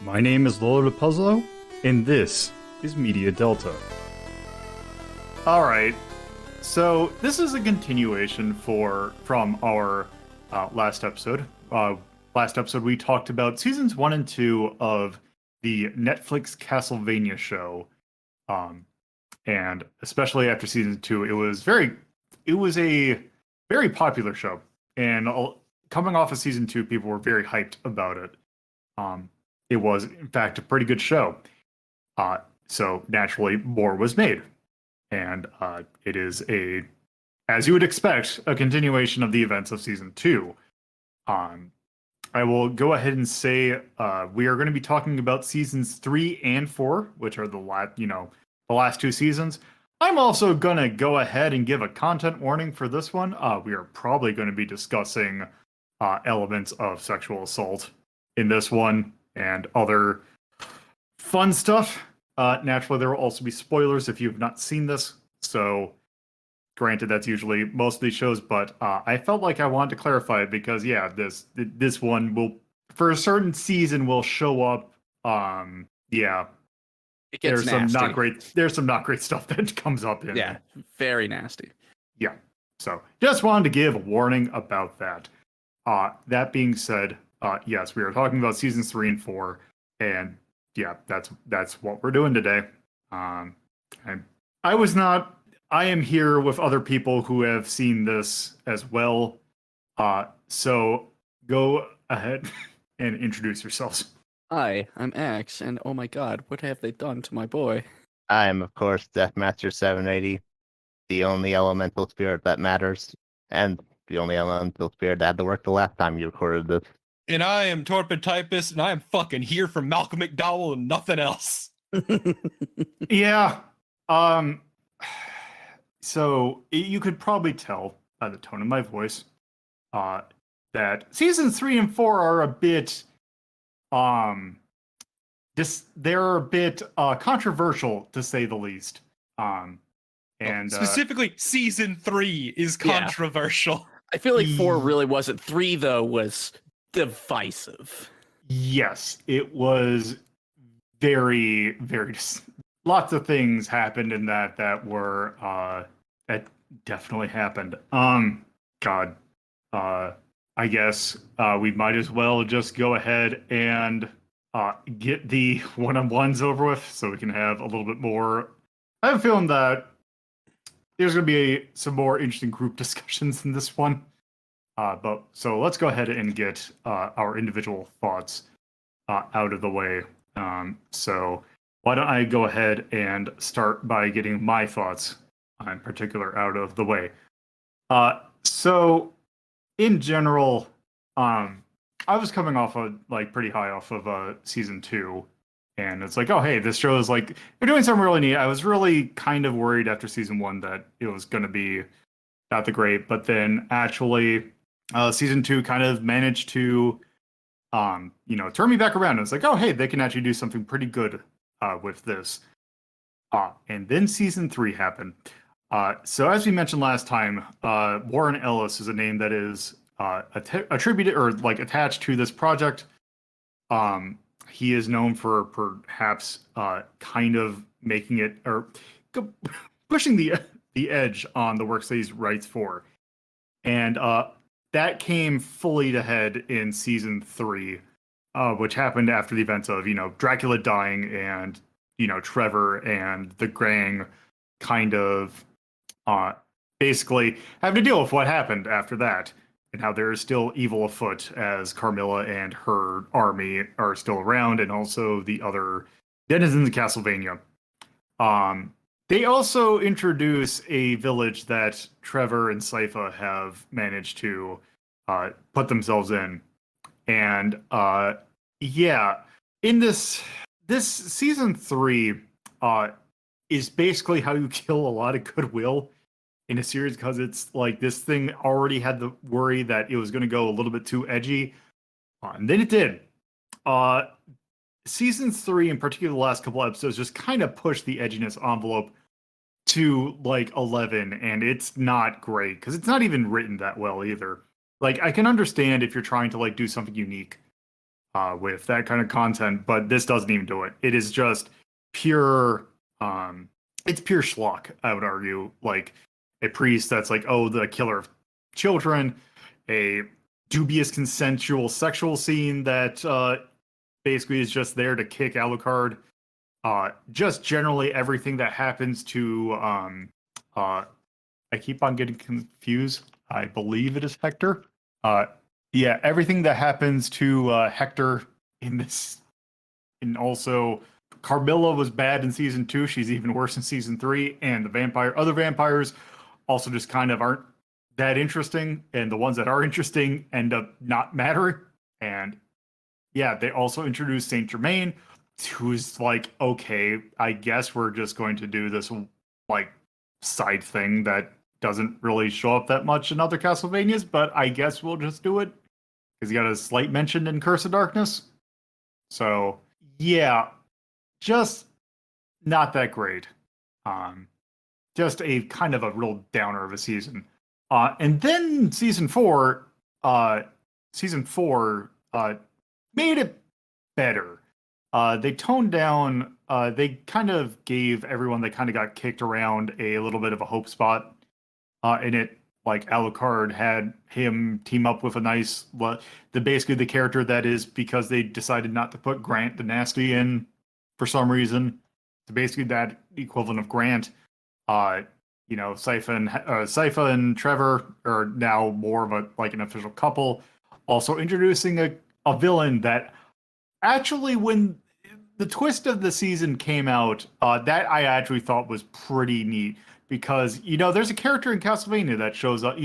My name is Lolo Puzzlo, and this is Media Delta. Alright, so this is a continuation from our last episode. Last episode we talked about seasons 1 and 2 of the Netflix Castlevania show. And especially after season 2, it was a very popular show. And coming off of season 2, people were very hyped about it. It was, in fact, a pretty good show. So naturally, more was made. And it is as you would expect, a continuation of the events of season 2. I will go ahead and say we are going to be talking about seasons 3 and 4, which are the last two seasons. I'm also going to go ahead and give a content warning for this one. We are probably going to be discussing elements of sexual assault in this one and other fun stuff. Naturally, there will also be spoilers if you've not seen this. So, granted, that's usually most of these shows, but I felt like I wanted to clarify it because, yeah, this one will, for a certain season, will show up. Yeah, it gets nasty. There's some not great stuff that comes up in. Yeah, very nasty. Yeah. So, just wanted to give a warning about that. That being said, yes, we are talking about seasons 3 and 4, and yeah, that's what we're doing today. I am here with other people who have seen this as well. So go ahead and introduce yourselves. Hi, I'm Axe, and oh my god, what have they done to my boy? I am, of course, Deathmaster 780, the only elemental spirit that matters, and the only elemental spirit that had to work the last time you recorded this. And I am Torpid Typist, and I am fucking here for Malcolm McDowell and nothing else. Yeah. So you could probably tell by the tone of my voice that seasons 3 and 4 are a bit they're a bit controversial, to say the least. And specifically season 3 is controversial. I feel like 4 really wasn't. 3 though was divisive. Yes, it was very, very. Lots of things happened in that were that definitely happened. God, I guess we might as well just go ahead and get the one-on-ones over with, so we can have a little bit more. I have a feeling that there's going to be some more interesting group discussions in this one. But so let's go ahead and get our individual thoughts out of the way. So why don't I go ahead and start by getting my thoughts in particular out of the way. So in general, I was coming off of pretty high off of season 2. And it's like, oh, hey, this show is they're doing something really neat. I was really kind of worried after season 1 that it was going to be not the great. But then actually, season 2 kind of managed to, turn me back around. It's like, oh, hey, they can actually do something pretty good with this. And then season 3 happened. So as we mentioned last time, Warren Ellis is a name that is attributed or attached to this project. He is known for perhaps kind of making it or pushing the edge on the works that he writes for. And that came fully to head in season 3, which happened after the events of, Dracula dying and, Trevor and the gang kind of basically having to deal with what happened after that. And how there is still evil afoot as Carmilla and her army are still around, and also the other denizens of Castlevania. They also introduce a village that Trevor and Sypha have managed to put themselves in. And in this season 3 is basically how you kill a lot of goodwill in a series, because it's this thing already had the worry that it was going to go a little bit too edgy, and then it did. Season 3, in particular, the last couple episodes, just kind of pushed the edginess envelope to 11, and it's not great because it's not even written that well either. I can understand if you're trying to do something unique, with that kind of content, but this doesn't even do it. It is just pure it's pure schlock, I would argue. Like a priest that's like, oh, the killer of children, a dubious consensual sexual scene that basically is just there to kick Alucard. Just generally everything that happens to I keep on getting confused. I believe it is Hector. Yeah, everything that happens to Hector in this, and also Carmilla was bad in season 2. She's even worse in season 3, and the other vampires also just kind of aren't that interesting, and the ones that are interesting end up not mattering. And yeah, they also introduced Saint Germain, who's like, okay, I guess we're just going to do this like side thing that doesn't really show up that much in other Castlevanias, but I guess we'll just do it because he got a slight mention in Curse of Darkness. So yeah, just not that great. Just a kind of a real downer of a season. And then season 4 made it better. They toned down, they kind of gave everyone that kind of got kicked around a little bit of a hope spot. In it, like Alucard had him team up with a nice, basically the character that is, because they decided not to put Grant the Nasty in for some reason. So basically that equivalent of Grant, Sypha and Trevor are now more of an official couple. Also introducing a villain that actually, when the twist of the season came out, that I actually thought was pretty neat. Because, there's a character in Castlevania that shows up,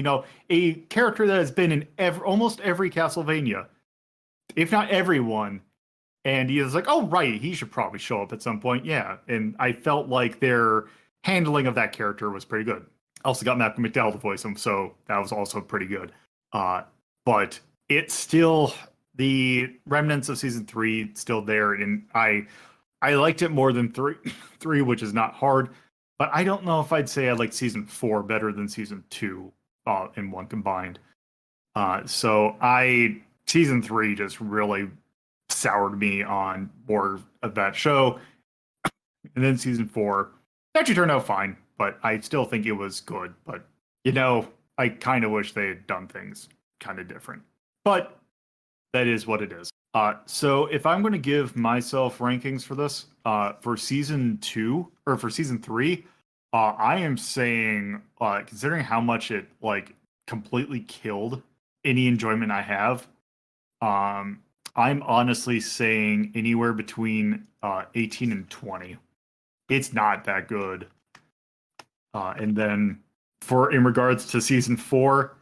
a character that has been in almost every Castlevania, if not everyone. And he is like, oh, right, he should probably show up at some point. Yeah. And I felt like their handling of that character was pretty good. Also got Malcolm McDowell to voice him, so that was also pretty good. But it's still, the remnants of season 3 still there. And I liked it more than 3, which is not hard. But I don't know if I'd say I like season 4 better than season 2 in one combined. So season 3 just really soured me on more of that show. And then season 4 actually turned out fine, but I still think it was good. But, I kind of wish they had done things kind of different. But that is what it is. So if I'm going to give myself rankings for this, for season 2 or for season 3, I am saying, considering how much it completely killed any enjoyment I have, I'm honestly saying anywhere between 18 and 20. It's not that good. And then in regards to season 4,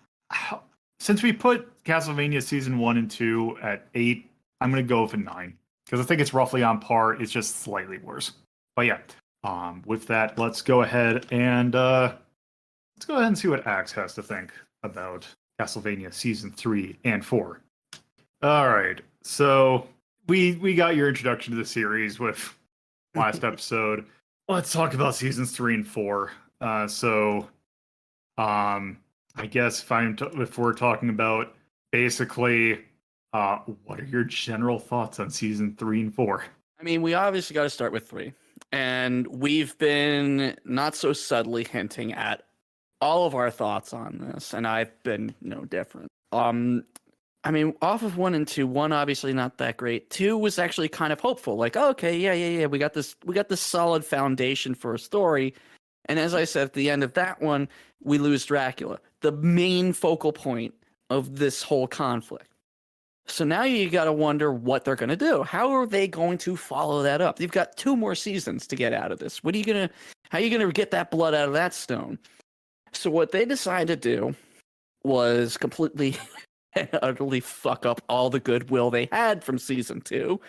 since we put Castlevania season 1 and 2 at 8, I'm going to go with a 9 because I think it's roughly on par. It's just slightly worse. But yeah, with that, let's go ahead and see what Axe has to think about Castlevania season 3 and 4. All right, so we got your introduction to the series with last episode. Let's talk about seasons 3 and 4. I guess if we're talking about basically, what are your general thoughts on season 3 and 4? I mean, we obviously got to start with 3. And we've been not so subtly hinting at all of our thoughts on this, and I've been no different. I mean, off of 1 and 2, 1 obviously not that great. 2 was actually kind of hopeful, like, oh, okay, yeah, we got this solid foundation for a story. And as I said at the end of that one, we lose Dracula, the main focal point of this whole conflict. So now you got to wonder what they're going to do. How are they going to follow that up? You've got 2 more seasons to get out of this. How are you going to get that blood out of that stone? So what they decided to do was completely and utterly fuck up all the goodwill they had from season 2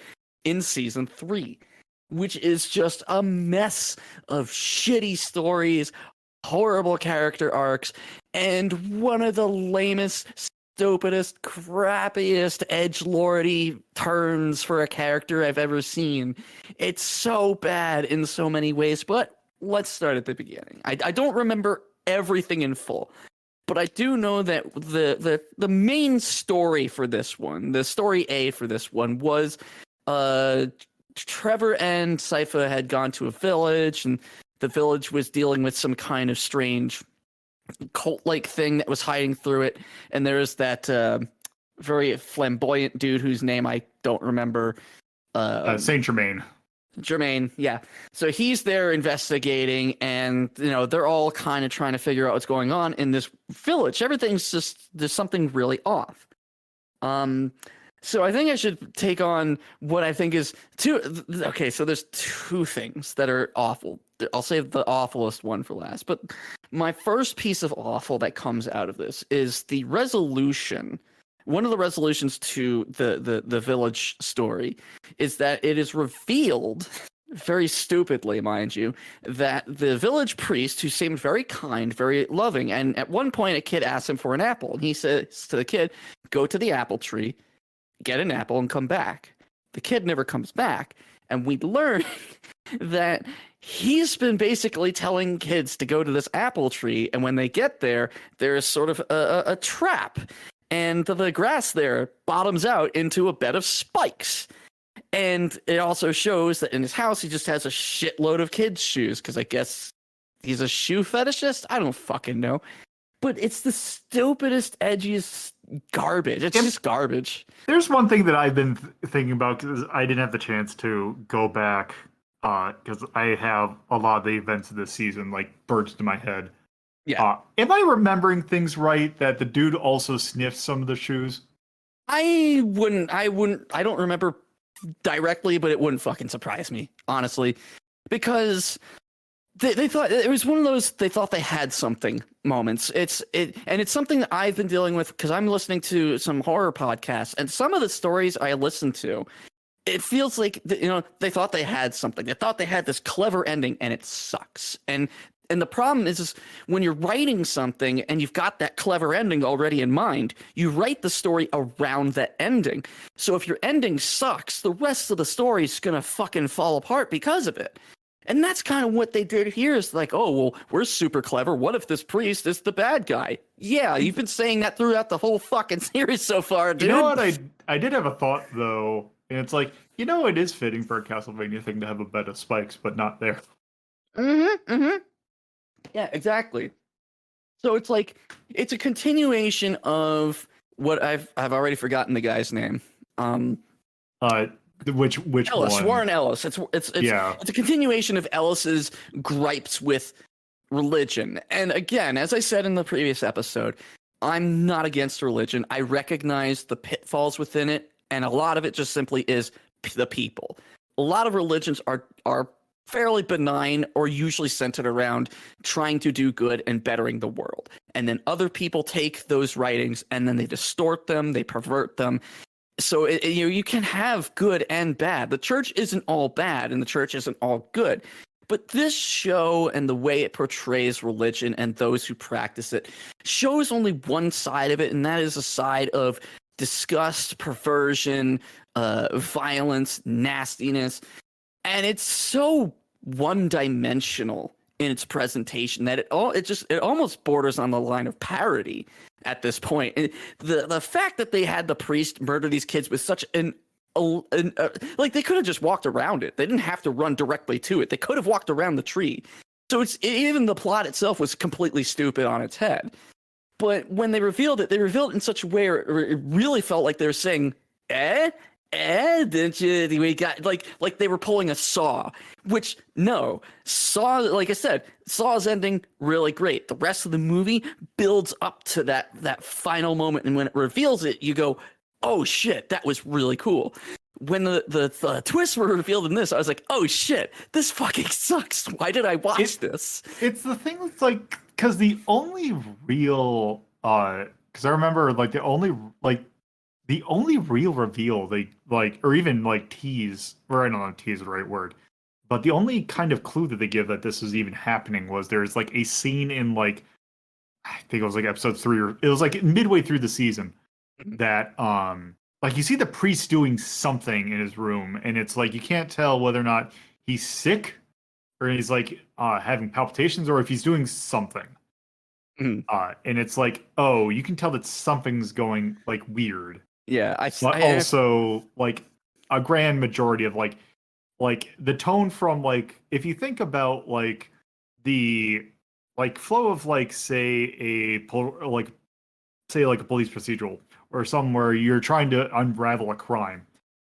in season 3, which is just a mess of shitty stories, horrible character arcs, and one of the lamest, stupidest, crappiest edgelordy turns for a character I've ever seen. It's so bad in so many ways, but let's start at the beginning. I don't remember everything in full, But I do know that the main story for this one, the story A for this one was Trevor and Sypha had gone to a village, and the village was dealing with some kind of strange cult-like thing that was hiding through it. And there's that very flamboyant dude whose name I don't remember. Saint Germain. Jermaine, yeah. So he's there investigating, and they're all kind of trying to figure out what's going on in this village. Everything's just there's something really off. So I think I should take on what I think is two. Okay, so there's two things that are awful. I'll save the awfulest one for last. But my first piece of awful that comes out of this is the resolution. One of the resolutions to the village story is that it is revealed, very stupidly, mind you, that the village priest, who seemed very kind, very loving, and at one point a kid asks him for an apple, and he says to the kid, "Go to the apple tree, get an apple, and come back." The kid never comes back, and we learn that he's been basically telling kids to go to this apple tree, and when they get there, there's sort of a trap. And the grass there bottoms out into a bed of spikes. And it also shows that in his house, he just has a shitload of kids' shoes, because I guess he's a shoe fetishist? I don't fucking know. But it's the stupidest, edgiest garbage. It's just garbage. There's one thing that I've been thinking about, because I didn't have the chance to go back, because I have a lot of the events of this season, like, burst in my head. Yeah. Am I remembering things right that the dude also sniffed some of the shoes? I don't remember directly, but it wouldn't fucking surprise me, honestly. Because they thought it was one of those they thought they had something moments. It's something that I've been dealing with because I'm listening to some horror podcasts, and some of the stories I listen to, it feels like they thought they had something. They thought they had this clever ending, and it sucks. And the problem is when you're writing something and you've got that clever ending already in mind, you write the story around that ending. So if your ending sucks, the rest of the story is going to fucking fall apart because of it. And that's kind of what they did here is like, oh, well, we're super clever. What if this priest is the bad guy? Yeah, you've been saying that throughout the whole fucking series so far, dude. You know what? I did have a thought, though. And it's like, it is fitting for a Castlevania thing to have a bed of spikes, but not there. Yeah, exactly. So it's like it's a continuation of what I've already forgotten the guy's name. Which Ellis, one? Warren Ellis. It's a continuation of Ellis's gripes with religion. And again, as I said in the previous episode, I'm not against religion. I recognize the pitfalls within it, and a lot of it just simply is the people. A lot of religions are fairly benign or usually centered around trying to do good and bettering the world. And then other people take those writings and then they distort them, they pervert them. So you can have good and bad. The church isn't all bad and the church isn't all good. But this show and the way it portrays religion and those who practice it shows only one side of it, and that is a side of disgust, perversion, violence, nastiness. And it's so one-dimensional in its presentation that it almost borders on the line of parody at this point. And the fact that they had the priest murder these kids with such like they could have just walked around it. They didn't have to run directly to it. They could have walked around the tree. So even the plot itself was completely stupid on its head. But when they revealed it in such a way where it really felt like they were saying, didn't you? We got like they were pulling a Saw, which no, Saw, like I said, Saw's ending really great. The rest of the movie builds up to that final moment, and when it reveals it, you go, oh shit, that was really cool. When the twists were revealed in this, I was like, oh shit, this fucking sucks. Why did I watch this? It's the thing that's like, because the only real, because I remember like the only real reveal they like, or even like tease, or I don't know if tease is the right word, but the only kind of clue that they give that this is even happening was there's like a scene in like, I think it was like episode 3, or it was like midway through the season that like you see the priest doing something in his room, and it's like you can't tell whether or not he's sick or he's like having palpitations or if he's doing something. Mhm. And it's like, oh, you can tell that something's going like weird, Yeah, but also like a grand majority of like the tone from like if you think about like the like flow of like say say like a police procedural or somewhere you're trying to unravel a crime.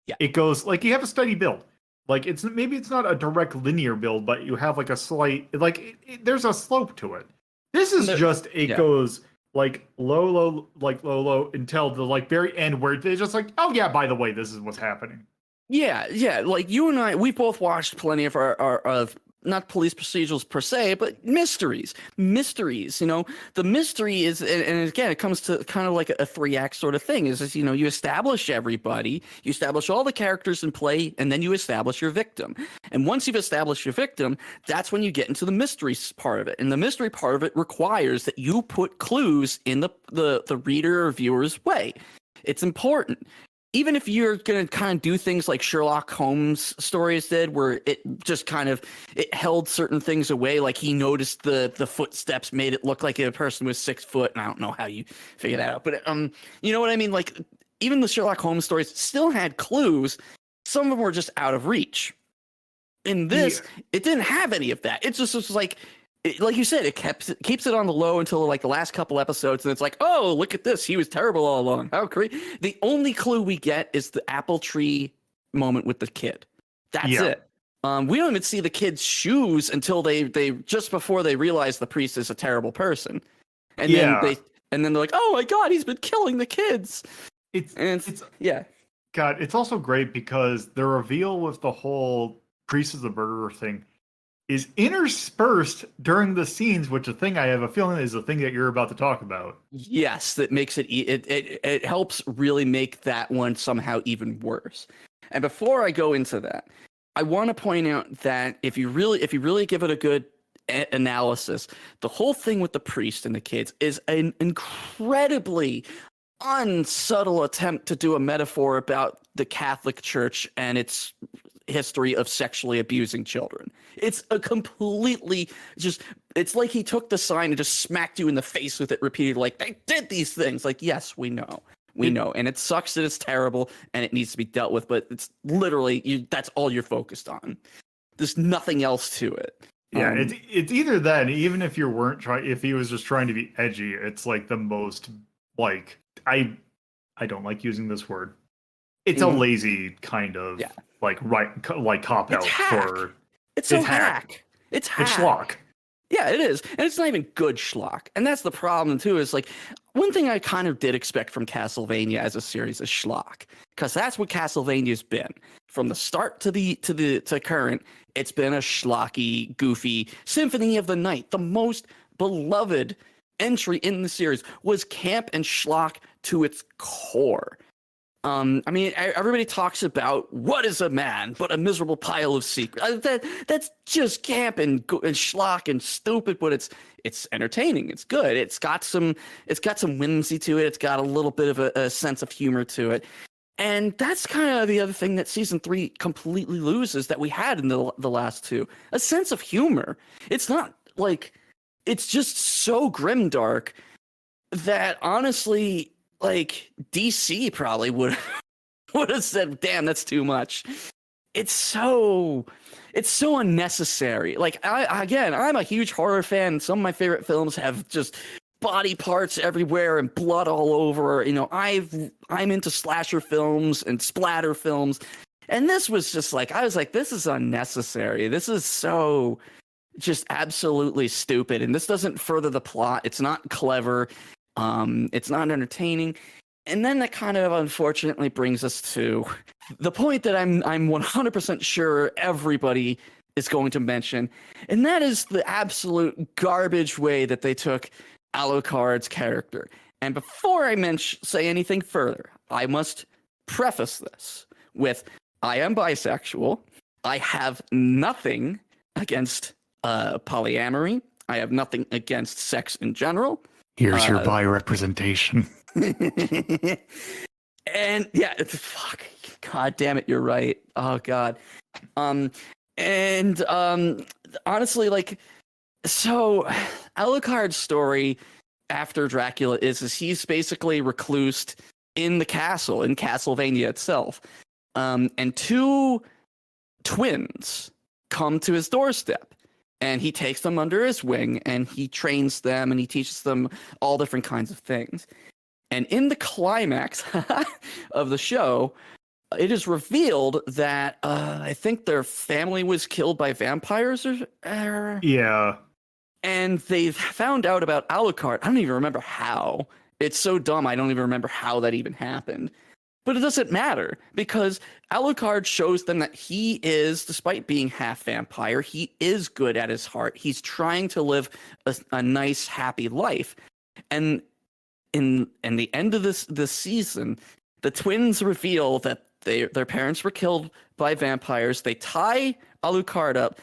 Yeah. It goes like you have a steady build. Like it's maybe it's not a direct linear build, but you have like a slight like there's a slope to it. This is just it goes like low, low until the like very end where they're just like, oh yeah, by the way, this is what's happening. Yeah. Like you and I, we both watched plenty of our of not police procedurals per se, but mysteries. You know, the mystery is, and again, it comes to kind of like a 3-act sort of thing. Is you know, you establish everybody, you establish all the characters in play, and then you establish your victim. And once you've established your victim, that's when you get into the mystery part of it. And the mystery part of it requires that you put clues in the reader or viewer's way. It's important. Even if you're going to kind of do things like Sherlock Holmes stories did, where it just kind of, it held certain things away, like he noticed the footsteps made it look like a person was 6 foot, and I don't know how you figure that out, but you know what I mean? Like, even the Sherlock Holmes stories still had clues. Some of them were just out of reach. In this, it didn't have any of that. It just was like you said, it keeps it on the low until like the last couple episodes, and it's like, oh, look at this, he was terrible all along. How great! The only clue we get is the apple tree moment with the kid. That's it. We don't even see the kid's shoes until they just before they realize the priest is a terrible person, and then they're like, oh my god, he's been killing the kids. It's God, it's also great because the reveal with the whole priest is a murderer thing is interspersed during the scenes, which a thing I have a feeling is the thing that you're about to talk about. Yes, that makes it helps really make that one somehow even worse. And before I go into that, I want to point out that if you really give it a good analysis, the whole thing with the priest and the kids is an incredibly unsubtle attempt to do a metaphor about the Catholic Church and its history of sexually abusing children. It's a completely it's like he took the sign and just smacked you in the face with it repeatedly, like, they did these things. Like, yes, we know, and it sucks that it's terrible and it needs to be dealt with, but it's literally that's all you're focused on. There's nothing else to it. Yeah, it's either that, even if you weren't trying, if he was just trying to be edgy, it's like the most like I don't like using this word. It's a lazy kind of like cop out for it's hack. It's schlock. Yeah, it is. And it's not even good schlock. And that's the problem too, is like one thing I kind of did expect from Castlevania as a series is schlock. Because that's what Castlevania's been. From the start to current, it's been a schlocky, goofy Symphony of the Night. The most beloved entry in the series was camp and schlock to its core. I mean, everybody talks about what is a man but a miserable pile of secrets. That's just camp and schlock and stupid, but it's entertaining. It's good. It's got some whimsy to it. It's got a little bit of a sense of humor to it, and that's kind of the other thing that season 3 completely loses that we had in the last 2: a sense of humor. It's not like it's just so grimdark that honestly, like, DC probably would have said, damn, that's too much. It's so unnecessary. Like, I'm a huge horror fan. Some of my favorite films have just body parts everywhere and blood all over. You know, I'm into slasher films and splatter films. And this was just like, I was like, this is unnecessary. This is so just absolutely stupid. And this doesn't further the plot. It's not clever. It's not entertaining. And then that kind of unfortunately brings us to the point that I'm 100% sure everybody is going to mention, and that is the absolute garbage way that they took Alucard's character. And before I say anything further, I must preface this with, I am bisexual. I have nothing against polyamory. I have nothing against sex in general. Here's your bi representation. And yeah, fuck. God damn it, you're right. Oh god. Honestly, like, so Alucard's story after Dracula is he's basically reclused in the castle, in Castlevania itself. And two twins come to his doorstep, and he takes them under his wing, and he trains them, and he teaches them all different kinds of things. And in the climax of the show, it is revealed that I think their family was killed by vampires, or Yeah. and they found out about Alucard. I don't even remember how. It's so dumb. I don't even remember how that even happened. But it doesn't matter, because Alucard shows them that he is, despite being half vampire, he is good at his heart. He's trying to live a nice, happy life. And in the end of this season, the twins reveal that their parents were killed by vampires. They tie Alucard up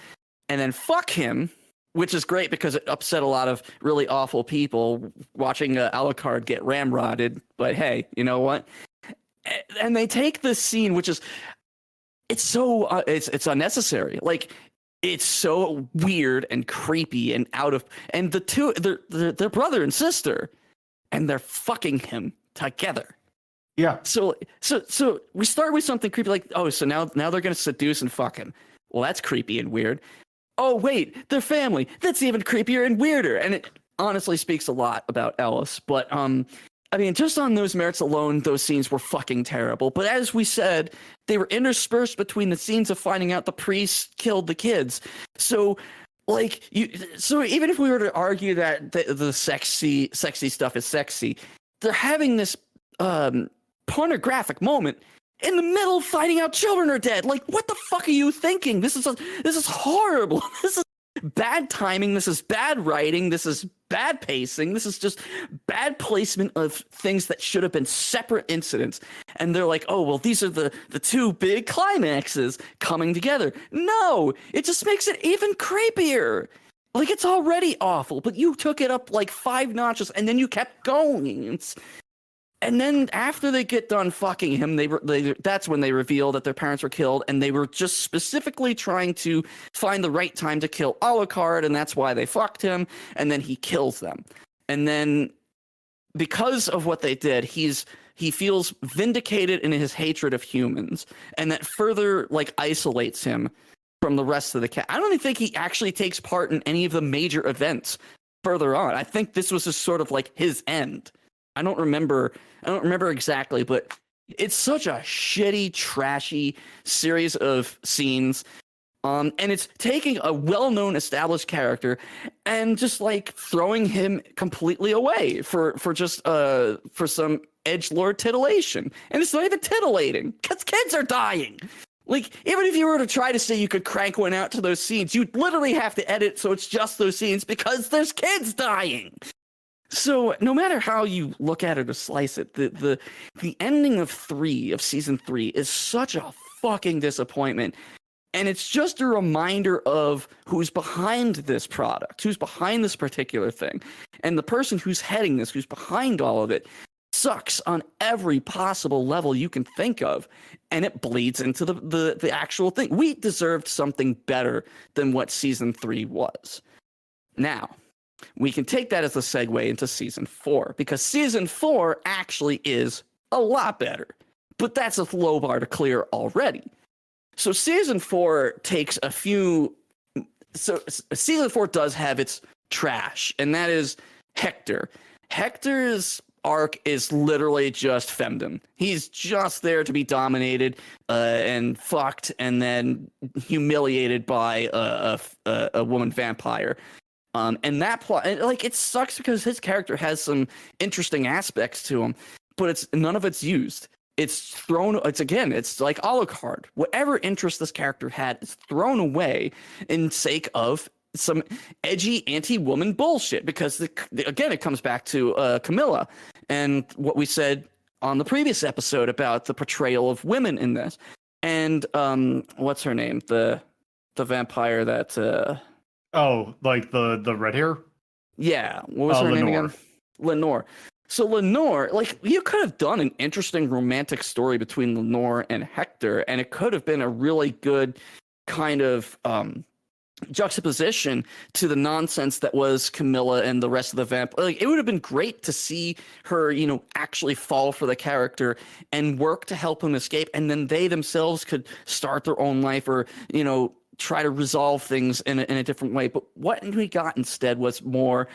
and then fuck him, which is great because it upset a lot of really awful people watching Alucard get ramrodded. But hey, you know what? And they take this scene, which is it's unnecessary. Like, it's so weird and creepy and out of, and the two they're brother and sister, and they're fucking him together. Yeah. So we start with something creepy like, oh, so now they're gonna seduce and fuck him. Well, that's creepy and weird. Oh wait, they're family. That's even creepier and weirder. And it honestly speaks a lot about Ellis. But I mean, just on those merits alone, those scenes were fucking terrible. But as we said, they were interspersed between the scenes of finding out the priest killed the kids. So, like, so even if we were to argue that the sexy stuff is sexy, they're having this pornographic moment in the middle of finding out children are dead. Like, what the fuck are you thinking? This is horrible. This is bad timing. This is bad writing. This is bad pacing. This is just bad placement of things that should have been separate incidents. And they're like, oh, well, these are the two big climaxes coming together. No, it just makes it even creepier. Like, it's already awful, but you took it up like 5 notches and then you kept going. And then after they get done fucking him, that's when they reveal that their parents were killed, and they were just specifically trying to find the right time to kill Alucard, and that's why they fucked him, and then he kills them. And then because of what they did, he feels vindicated in his hatred of humans, and that further like isolates him from the rest of the cast. I don't even think he actually takes part in any of the major events further on. I think this was just sort of like his end. I don't remember exactly, but it's such a shitty, trashy series of scenes. And it's taking a well-known established character and just like throwing him completely away for some edgelord titillation. And it's not even titillating because kids are dying. Like, even if you were to try to say you could crank one out to those scenes, you'd literally have to edit so it's just those scenes because there's kids dying. So no matter how you look at it or slice it, the ending of season 3 is such a fucking disappointment. And it's just a reminder of who's behind this product, who's behind this particular thing. And the person who's heading this, who's behind all of it, sucks on every possible level you can think of. And it bleeds into the actual thing. We deserved something better than what season 3 was. Now, we can take that as a segue into season 4, because season 4 actually is a lot better. But that's a low bar to clear already. So season 4 takes a few... So season 4 does have its trash, and that is Hector. Hector's arc is literally just femdom. He's just there to be dominated and fucked and then humiliated by a woman vampire. And that plot, like, it sucks because his character has some interesting aspects to him, but none of it's used. It's like Alucard. Whatever interest this character had is thrown away in sake of some edgy anti-woman bullshit. Because again, it comes back to Camilla and what we said on the previous episode about the portrayal of women in this. And what's her name? The vampire that. Oh, like the red hair? Yeah. What was her name again? Lenore. So Lenore, like, you could have done an interesting romantic story between Lenore and Hector, and it could have been a really good kind of juxtaposition to the nonsense that was Camilla and the rest of the vamp. Like, it would have been great to see her, you know, actually fall for the character and work to help him escape, and then they themselves could start their own life, or, you know, try to resolve things in a different way. But what we got instead was more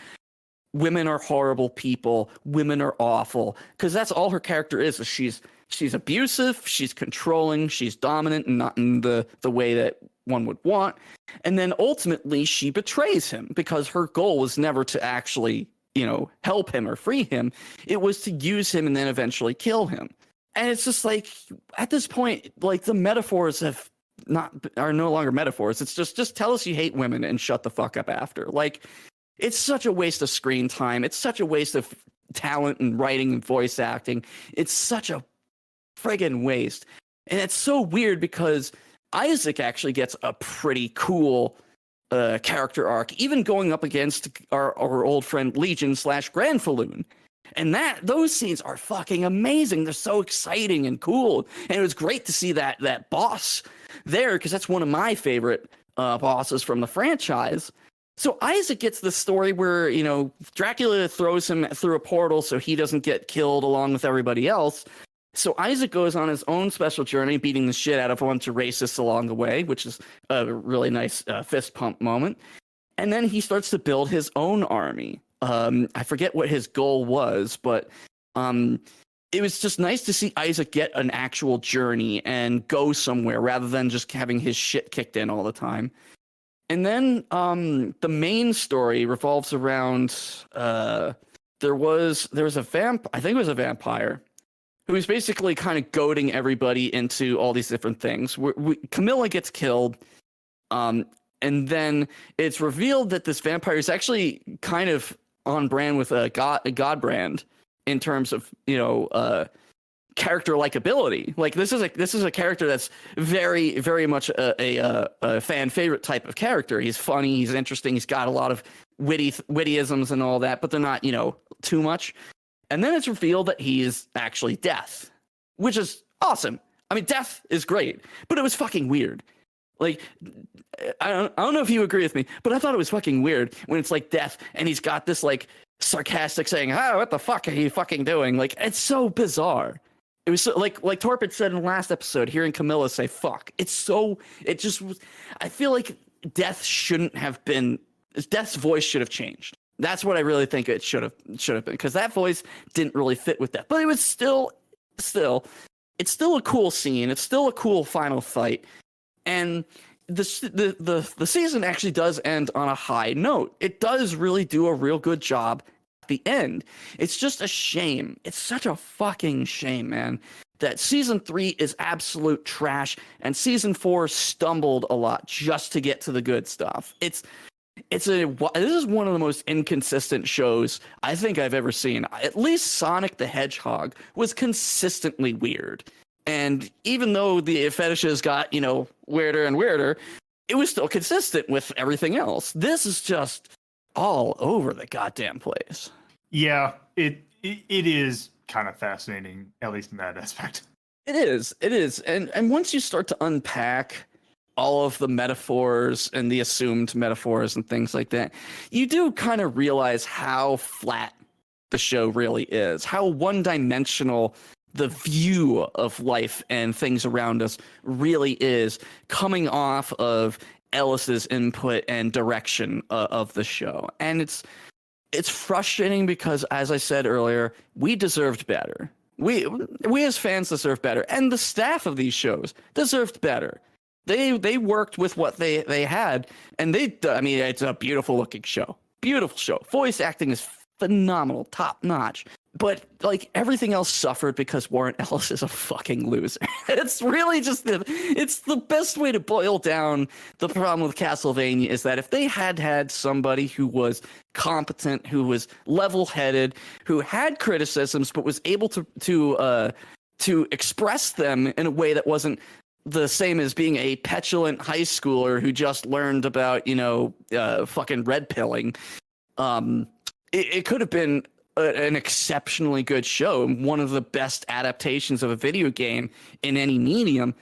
women are horrible people, women are awful, because that's all her character is. She's abusive, she's controlling, she's dominant, and not in the way that one would want. And then ultimately she betrays him, because her goal was never to actually, you know, help him or free him. It was to use him and then eventually kill him. And it's just like, at this point, like, the metaphors are no longer metaphors. It's just tell us you hate women and shut the fuck up after. Like, it's such a waste of screen time. It's such a waste of talent and writing and voice acting. It's such a friggin' waste. And it's so weird, because Isaac actually gets a pretty cool character arc, even going up against our old friend Legion / Granfaloon. And those scenes are fucking amazing. They're so exciting and cool. And it was great to see that boss there, because that's one of my favorite bosses from the franchise. So Isaac gets the story where, you know, Dracula throws him through a portal so he doesn't get killed along with everybody else. So Isaac goes on his own special journey, beating the shit out of a bunch of racists along the way, which is a really nice fist pump moment. And then he starts to build his own army. I forget what his goal was, but it was just nice to see Isaac get an actual journey and go somewhere rather than just having his shit kicked in all the time. And then the main story revolves around there was a I think it was a vampire who was basically kind of goading everybody into all these different things. Camilla gets killed, and then it's revealed that this vampire is actually kind of on brand with a god brand in terms of, you know, character likability. Like, this is a character that's very, very much a fan favorite type of character. He's funny, he's interesting, he's got a lot of wittyisms and all that, but they're not, you know, too much. And then it's revealed that he is actually Death, which is awesome. I mean, Death is great, but it was fucking weird. Like, I don't know if you agree with me, but I thought it was fucking weird when it's like Death and he's got this like sarcastic saying, "Oh, what the fuck are you fucking doing?" Like, it's so bizarre. It was so, like Torpid said in the last episode, hearing Camilla say "fuck." It just was. I feel like Death's voice should have changed. That's what I really think it should have been, because that voice didn't really fit with that. But it was still, it's still a cool scene. It's still a cool final fight, and the season actually does end on a high note. It does really do a real good job at the end. It's just a shame. It's such a fucking shame, man, that season 3 is absolute trash, and season 4 stumbled a lot just to get to the good stuff. This is one of the most inconsistent shows I think I've ever seen. At least Sonic the Hedgehog was consistently weird. And even though the fetishes got, you know, weirder and weirder, it was still consistent with everything else. This is just all over the goddamn place. Yeah, it is kind of fascinating, at least in that aspect. It is. And once you start to unpack all of the metaphors and the assumed metaphors and things like that, you do kind of realize how flat the show really is, how one-dimensional the view of life and things around us really is, coming off of Ellis's input and direction of the show. And it's frustrating because, as I said earlier, we deserved better. We as fans deserve better, and the staff of these shows deserved better. They worked with what they had, and I mean, it's a beautiful looking show. Beautiful show. Voice acting is phenomenal, top notch. But like, everything else suffered because Warren Ellis is a fucking loser. It's really just it's the best way to boil down the problem with Castlevania, is that if they had somebody who was competent, who was level-headed, who had criticisms but was able to express them in a way that wasn't the same as being a petulant high schooler who just learned about, you know, fucking red pilling, it could have been an exceptionally good show, one of the best adaptations of a video game in any medium.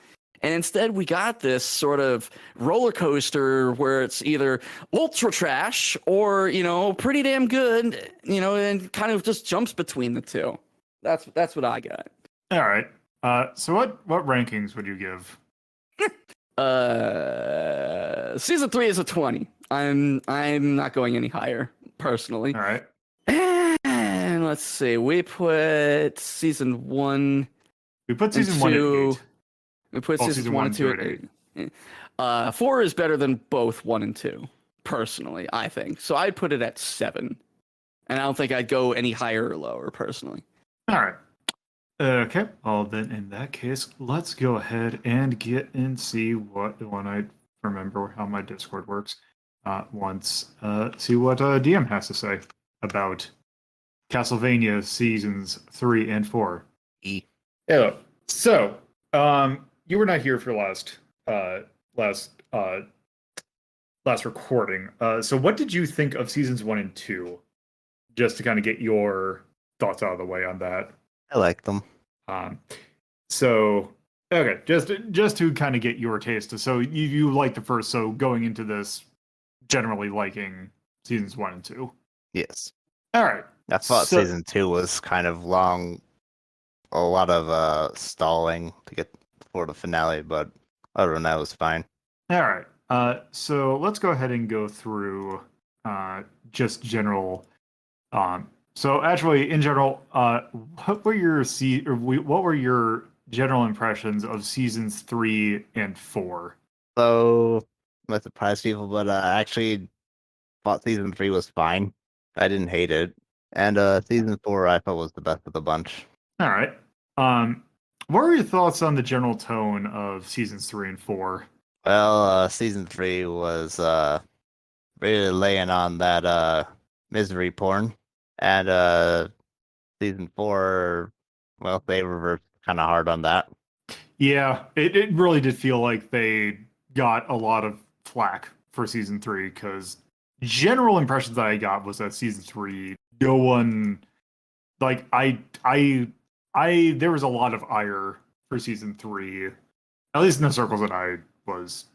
And instead, we got this sort of roller coaster where it's either ultra trash or, pretty damn good, and kind of just jumps between the two. That's what I got. All right. So what rankings would you give? Season 3 is a 20. I'm not going any higher personally. All right. And let's see. We put season 1. We put season 1 at 8. We put Oh, season 1 and 2 at 8. 4 is better than both 1 and 2, personally, I think. So I'd put it at 7. And I don't think I'd go any higher or lower, personally. All right. Okay. Well, then in that case, let's go ahead and get and see when I remember how my Discord works. See what DM has to say about Castlevania seasons 3 and 4. Hello. So, you were not here for last recording. So what did you think of seasons 1 and 2? Just to kind of get your thoughts out of the way on that. I like them. So okay, just to kind of get your taste. So you like the first, so going into this generally liking seasons 1 and 2. Yes. All right. I thought season 2 was kind of long, a lot of stalling to get for the finale, but other than that, it was fine. All right. So let's go ahead and go through just general. So actually, in general, what were your general impressions of seasons 3 and 4? So, might surprise people, but I actually thought season 3 was fine. I didn't hate it, and season 4 I thought was the best of the bunch. All right. What are your thoughts on the general tone of seasons 3 and 4? Well, season 3 was really laying on that misery porn. And season 4, well, they reversed kind of hard on that. Yeah, it really did feel like they got a lot of flack for season 3, because general impressions that I got was that season 3, no one, like, there was a lot of ire for season 3, at least in the circles that I was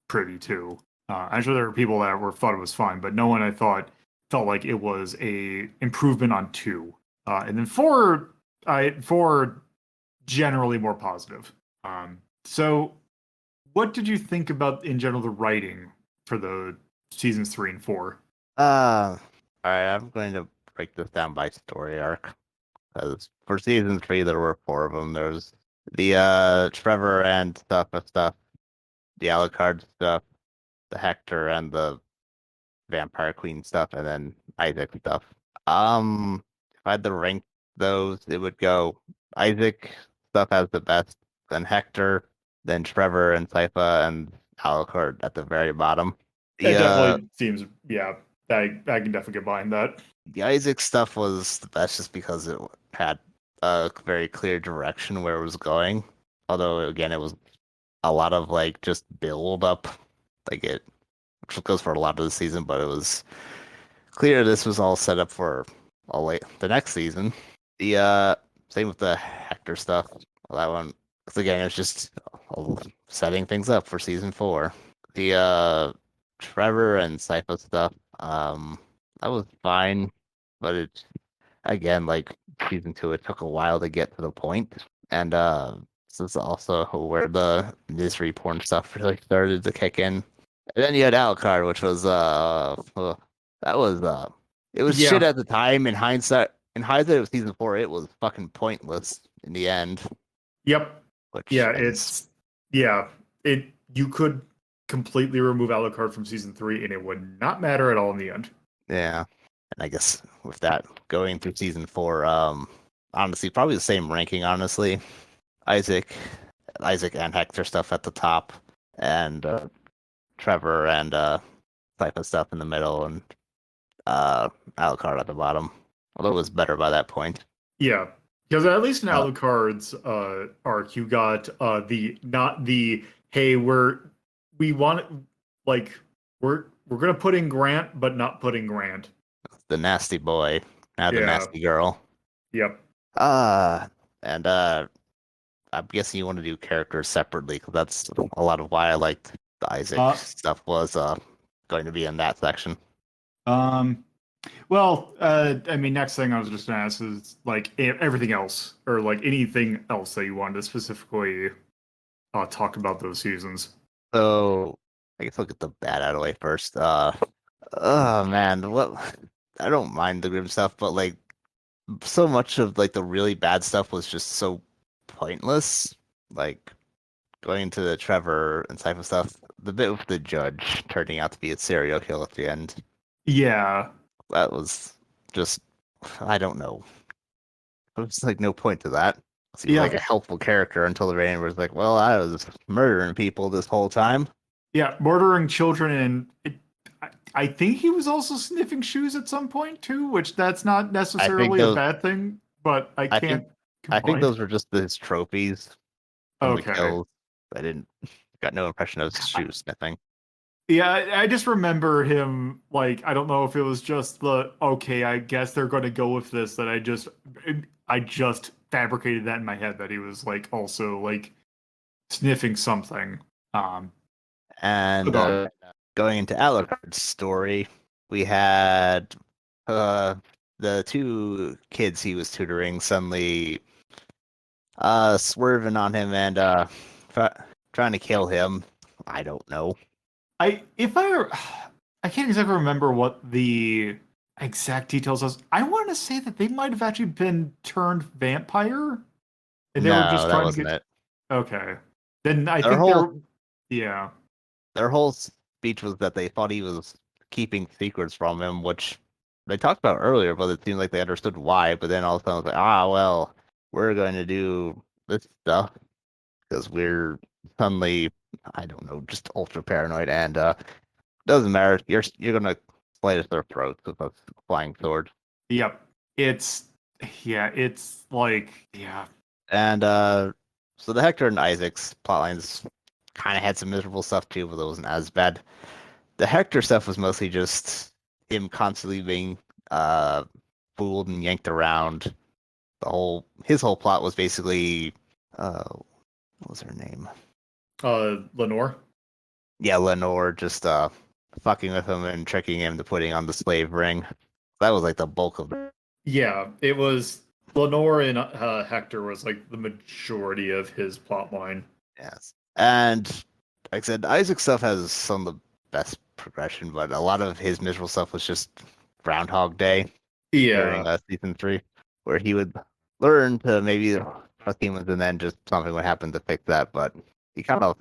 privy to. I'm sure there were people that thought it was fine, but no one I thought felt like it was a improvement on 2. And then 4 generally more positive. So what did you think about, in general, the writing for the seasons 3 and 4? All right, I'm going to break this down by story arc. Because for season 3, there were 4 of them. There's the Trevor and stuff, the Alucard stuff, the Hector and the Vampire Queen stuff, and then Isaac stuff. If I had to rank those, it would go Isaac stuff as the best, then Hector, then Trevor and Sypha, and Alucard at the very bottom. It definitely seems, yeah, I can definitely get behind that. The Isaac stuff was the best just because it had a very clear direction where it was going. Although, again, it was a lot of, like, just build up. Like, which goes for a lot of the season, but it was clear this was all set up for the next season. The same with the Hector stuff. Well, that one, because again, it's just setting things up for season 4. The Trevor and Sypha stuff, that was fine, but it, again, like season 2, it took a while to get to the point, and this is also where the misery porn stuff really started to kick in. And then you had Alucard, which was it was shit at the time. In hindsight of season 4, it was fucking pointless in the end. Yep. You could completely remove Alucard from season 3, and it would not matter at all in the end. Yeah, and I guess with that going through season 4, honestly, probably the same ranking. Honestly, Isaac and Hector stuff at the top, and Trevor and Sypha stuff in the middle, and Alucard at the bottom. Although it was better by that point. Yeah, because at least in Alucard's arc, you got we're gonna put in Grant, but not putting Grant. The nasty boy, now the nasty girl. Yep. And I'm guessing you want to do characters separately because that's a lot of why I liked the Isaac stuff was going to be in that section. Well, I mean, next thing I was just gonna ask is like everything else, or like anything else that you wanted to specifically talk about those seasons. So I guess I'll get the bad out of the way first. Oh man, what? I don't mind the grim stuff, but like so much of like the really bad stuff was just so pointless. Like going to the Trevor and type of stuff. The bit with the judge turning out to be a serial killer at the end. Yeah, That was just I don't know. There was like no point to that. He was Yeah. like a helpful character until the very end was like, well, I was murdering people this whole time. yeah, murdering children, and I think he was also sniffing shoes at some point too, which that's not necessarily a those- bad thing, but I I can't. I think complain. those were just his trophies from the Okay. kills. I didn't got no impression of shoe sniffing. Yeah, I just remember him like I don't know if it was just the okay, I guess they're going to go with this that I just fabricated that in my head that he was like also like sniffing something. And Go going into Alucard's story, we had the two kids he was tutoring suddenly swerving on him and trying to kill him. I don't know. I can't exactly remember what the exact details was. I want to say that they might have actually been turned vampire, and they were No, just that trying to wasn't get. it. Okay, then I Their think whole- they're. Yeah. Their whole speech was that they thought he was keeping secrets from him, which they talked about earlier, but it seemed like they understood why. But then all of a sudden, it was like, well, we're going to do this stuff because we're suddenly, I don't know, just ultra paranoid, and doesn't matter. You're gonna slice at their throats with a flying sword. Yep. It's like yeah. And so the Hector and Isaac's plotlines kind of had some miserable stuff too, but it wasn't as bad. The Hector stuff was mostly just him constantly being fooled and yanked around. His whole plot was basically what was her name? Lenore. Yeah, Lenore just fucking with him and tricking him to putting on the slave ring. That was like the bulk of it. Yeah, it was Lenore and Hector was like the majority of his plot line. Yes. And like I said, Isaac stuff has some of the best progression, but a lot of his miserable stuff was just Groundhog Day during Yeah. season 3, where he would learn to maybe trust humans and then just something would happen to fix that. But he kind of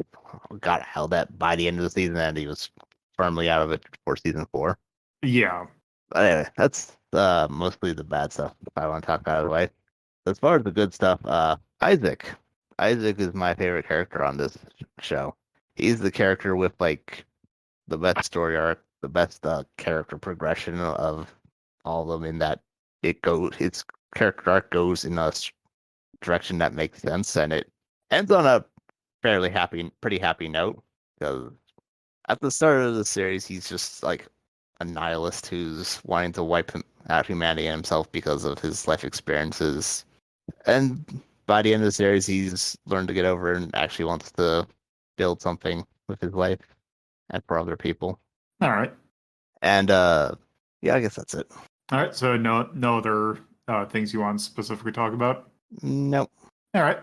got held at by the end of the season and he was firmly out of it for season 4. Yeah. But anyway, that's mostly the bad stuff I want to talk out of the way. As far as the good stuff, Isaac. Isaac is my favorite character on this show. He's the character with like the best story arc, the best character progression of all of them. In that his character arc goes in a direction that makes sense, and it ends on a pretty happy note. Because at the start of the series, he's just like a nihilist who's wanting to wipe out humanity and himself because of his life experiences. And by the end of the series, he's learned to get over and actually wants to build something with his life and for other people. All right. And yeah, I guess that's it. All right. So no other things you want to specifically talk about? Nope. All right.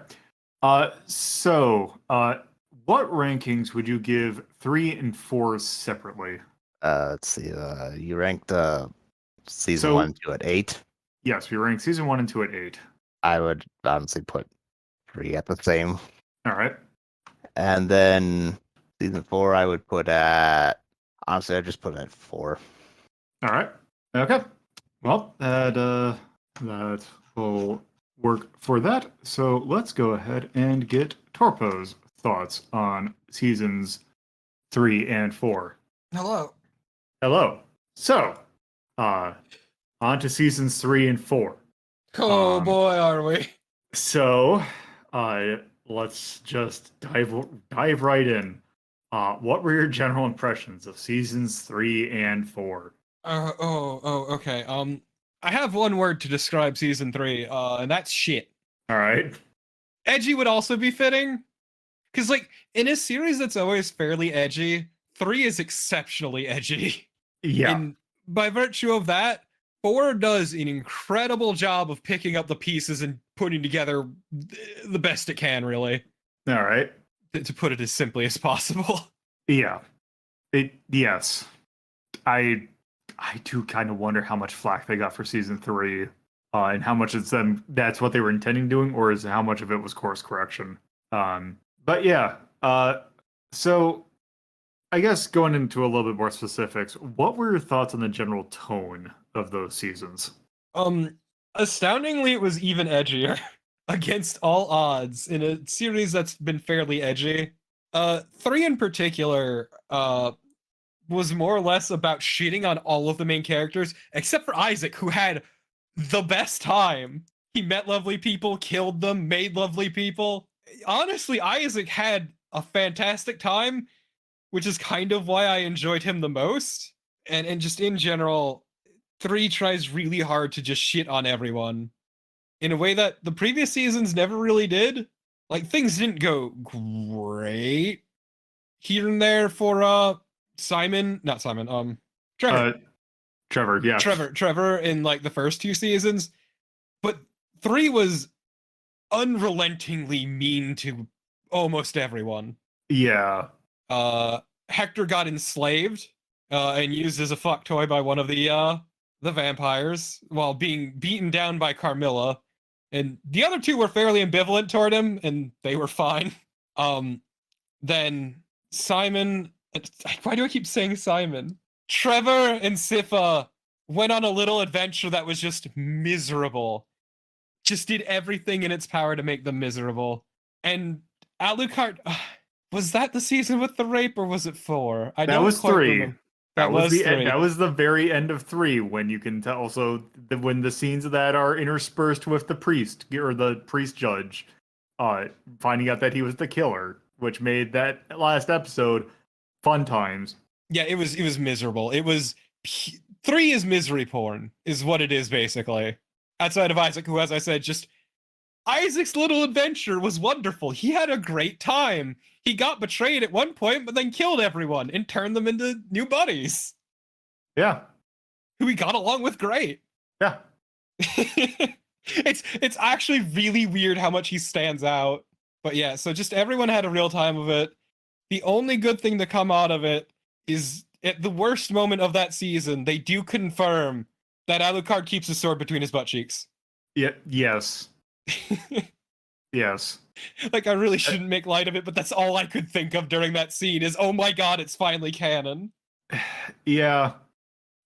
What rankings would you give 3 and 4 separately? Let's see. You ranked season So- 1 and 2 at 8. Yes, we ranked season 1 and 2 at 8. I would honestly put 3 at the same. All right. And then season 4, I would put at. Honestly, I just put it at 4. All right. Okay. Well, that will work for that. So let's go ahead and get Torpo's thoughts on seasons 3 and 4. Hello. Hello. So, on to seasons 3 and 4. Oh boy, are we? So, let's just dive right in. What were your general impressions of seasons 3 and 4? Okay. I have one word to describe season 3, and that's shit. All right. edgy would also be fitting. Because, like, in a series that's always fairly edgy, 3 is exceptionally edgy. Yeah. And by virtue of that, 4 does an incredible job of picking up the pieces and putting together the best it can, really. All right. To put it as simply as possible. Yeah. Yes. I do kind of wonder how much flack they got for season 3, and how much it's them. That's what they were intending doing, or is how much of it was course correction. But yeah. So I guess going into a little bit more specifics, what were your thoughts on the general tone of those seasons? Astoundingly, it was even edgier against all odds in a series that's been fairly edgy. 3 in particular, was more or less about shitting on all of the main characters, except for Isaac, who had the best time. He met lovely people, killed them, made lovely people. Honestly, Isaac had a fantastic time, which is kind of why I enjoyed him the most. And just in general, 3 tries really hard to just shit on everyone in a way that the previous seasons never really did. Like, things didn't go great here and there for Trevor. Trevor, yeah. Trevor in like the first 2 seasons. But 3 was unrelentingly mean to almost everyone. Yeah. Hector got enslaved and used as a fuck toy by one of the vampires while being beaten down by Carmilla. And the other 2 were fairly ambivalent toward him, and they were fine. Then Simon... Why do I keep saying Simon? Trevor and Sypha went on a little adventure that was just miserable. Just did everything in its power to make them miserable. And Alucard... was that the season with the rape, or was it 4? That was 3. That was the 3. end, that was the very end of 3, when you can tell. Also, when the scenes of that are interspersed with the priest or the priest judge, finding out that he was the killer, which made that last episode fun times. Yeah, it was miserable. It was 3 is misery porn, is what it is basically. Outside of Isaac, who, as I said, just Isaac's little adventure was wonderful. He had a great time. He got betrayed at one point, but then killed everyone and turned them into new buddies. Yeah. Who he got along with great. Yeah. It's actually really weird how much he stands out. But yeah, so just everyone had a real time of it. The only good thing to come out of it is at the worst moment of that season, they do confirm that Alucard keeps his sword between his butt cheeks. Yeah. Yes. Yes. Like, I really shouldn't make light of it, but that's all I could think of during that scene is, oh my god, it's finally canon. Yeah.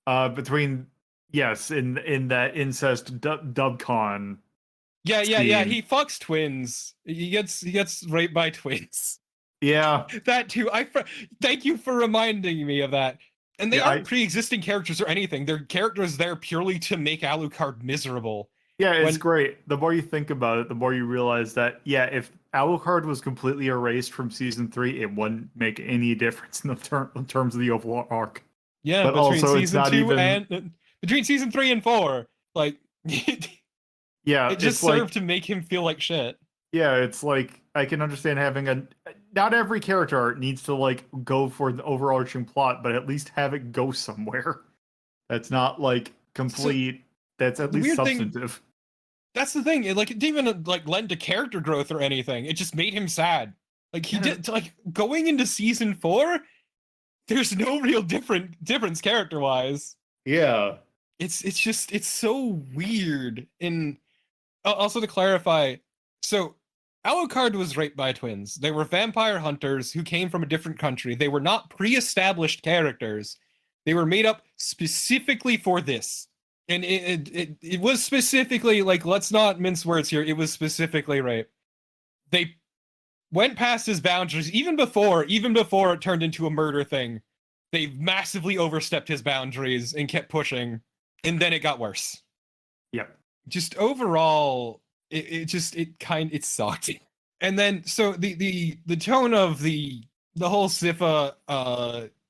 Between, yes, in that incest dubcon. Yeah, scene. he fucks twins. He gets raped by twins. Yeah. That too. Thank you for reminding me of that. And they aren't pre-existing characters or anything. They're characters there purely to make Alucard miserable. Yeah, it's great. The more you think about it, the more you realize that, yeah, if Alucard was completely erased from season 3, it wouldn't make any difference in terms of the overall arc. Yeah, but between also season 2 and between season 3 and 4, like, yeah, it just served to make him feel like shit. Yeah, it's like, I can understand having not every character art needs to like go for the overarching plot, but at least have it go somewhere. That's not like complete. That's at least substantive. That's the thing. It didn't even like lend to character growth or anything. It just made him sad. Like, he did, like, going into season 4, there's no real difference character wise. Yeah, it's so weird. And also to clarify, so Alucard was raped by twins. They were vampire hunters who came from a different country. They were not pre-established characters. They were made up specifically for this. And it was specifically, like, let's not mince words here. It was specifically rape. They went past his boundaries even before it turned into a murder thing. They massively overstepped his boundaries and kept pushing. And then it got worse. Yep. Just overall, it sucked. And then so the tone of the whole Sypha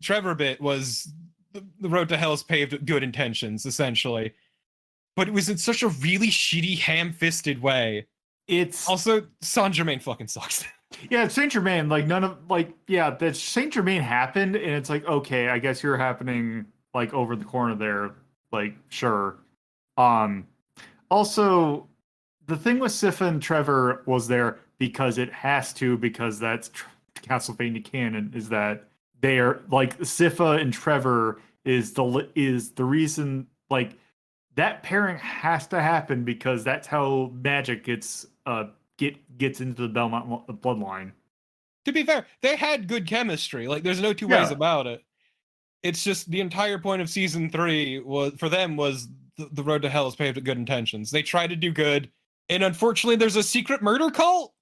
Trevor bit was the road to hell is paved with good intentions, essentially. But it was in such a really shitty, ham-fisted way it's Also, Saint Germain fucking sucks. yeah, Saint Germain. Like none of that Saint Germain happened, and it's like okay, I guess you're happening like over the corner there. Like sure. Um, Also, the thing with Sypha and Trevor was there because it has to, because that's Castlevania canon, is that they are like Sypha and Trevor is the reason like that pairing has to happen because that's how magic gets into the Belmont bloodline. To be fair, they had good chemistry. Like, there's no two Yeah. ways about it. It's just the entire point of season 3 was the road to hell is paved with good intentions. They try to do good, and unfortunately, there's a secret murder cult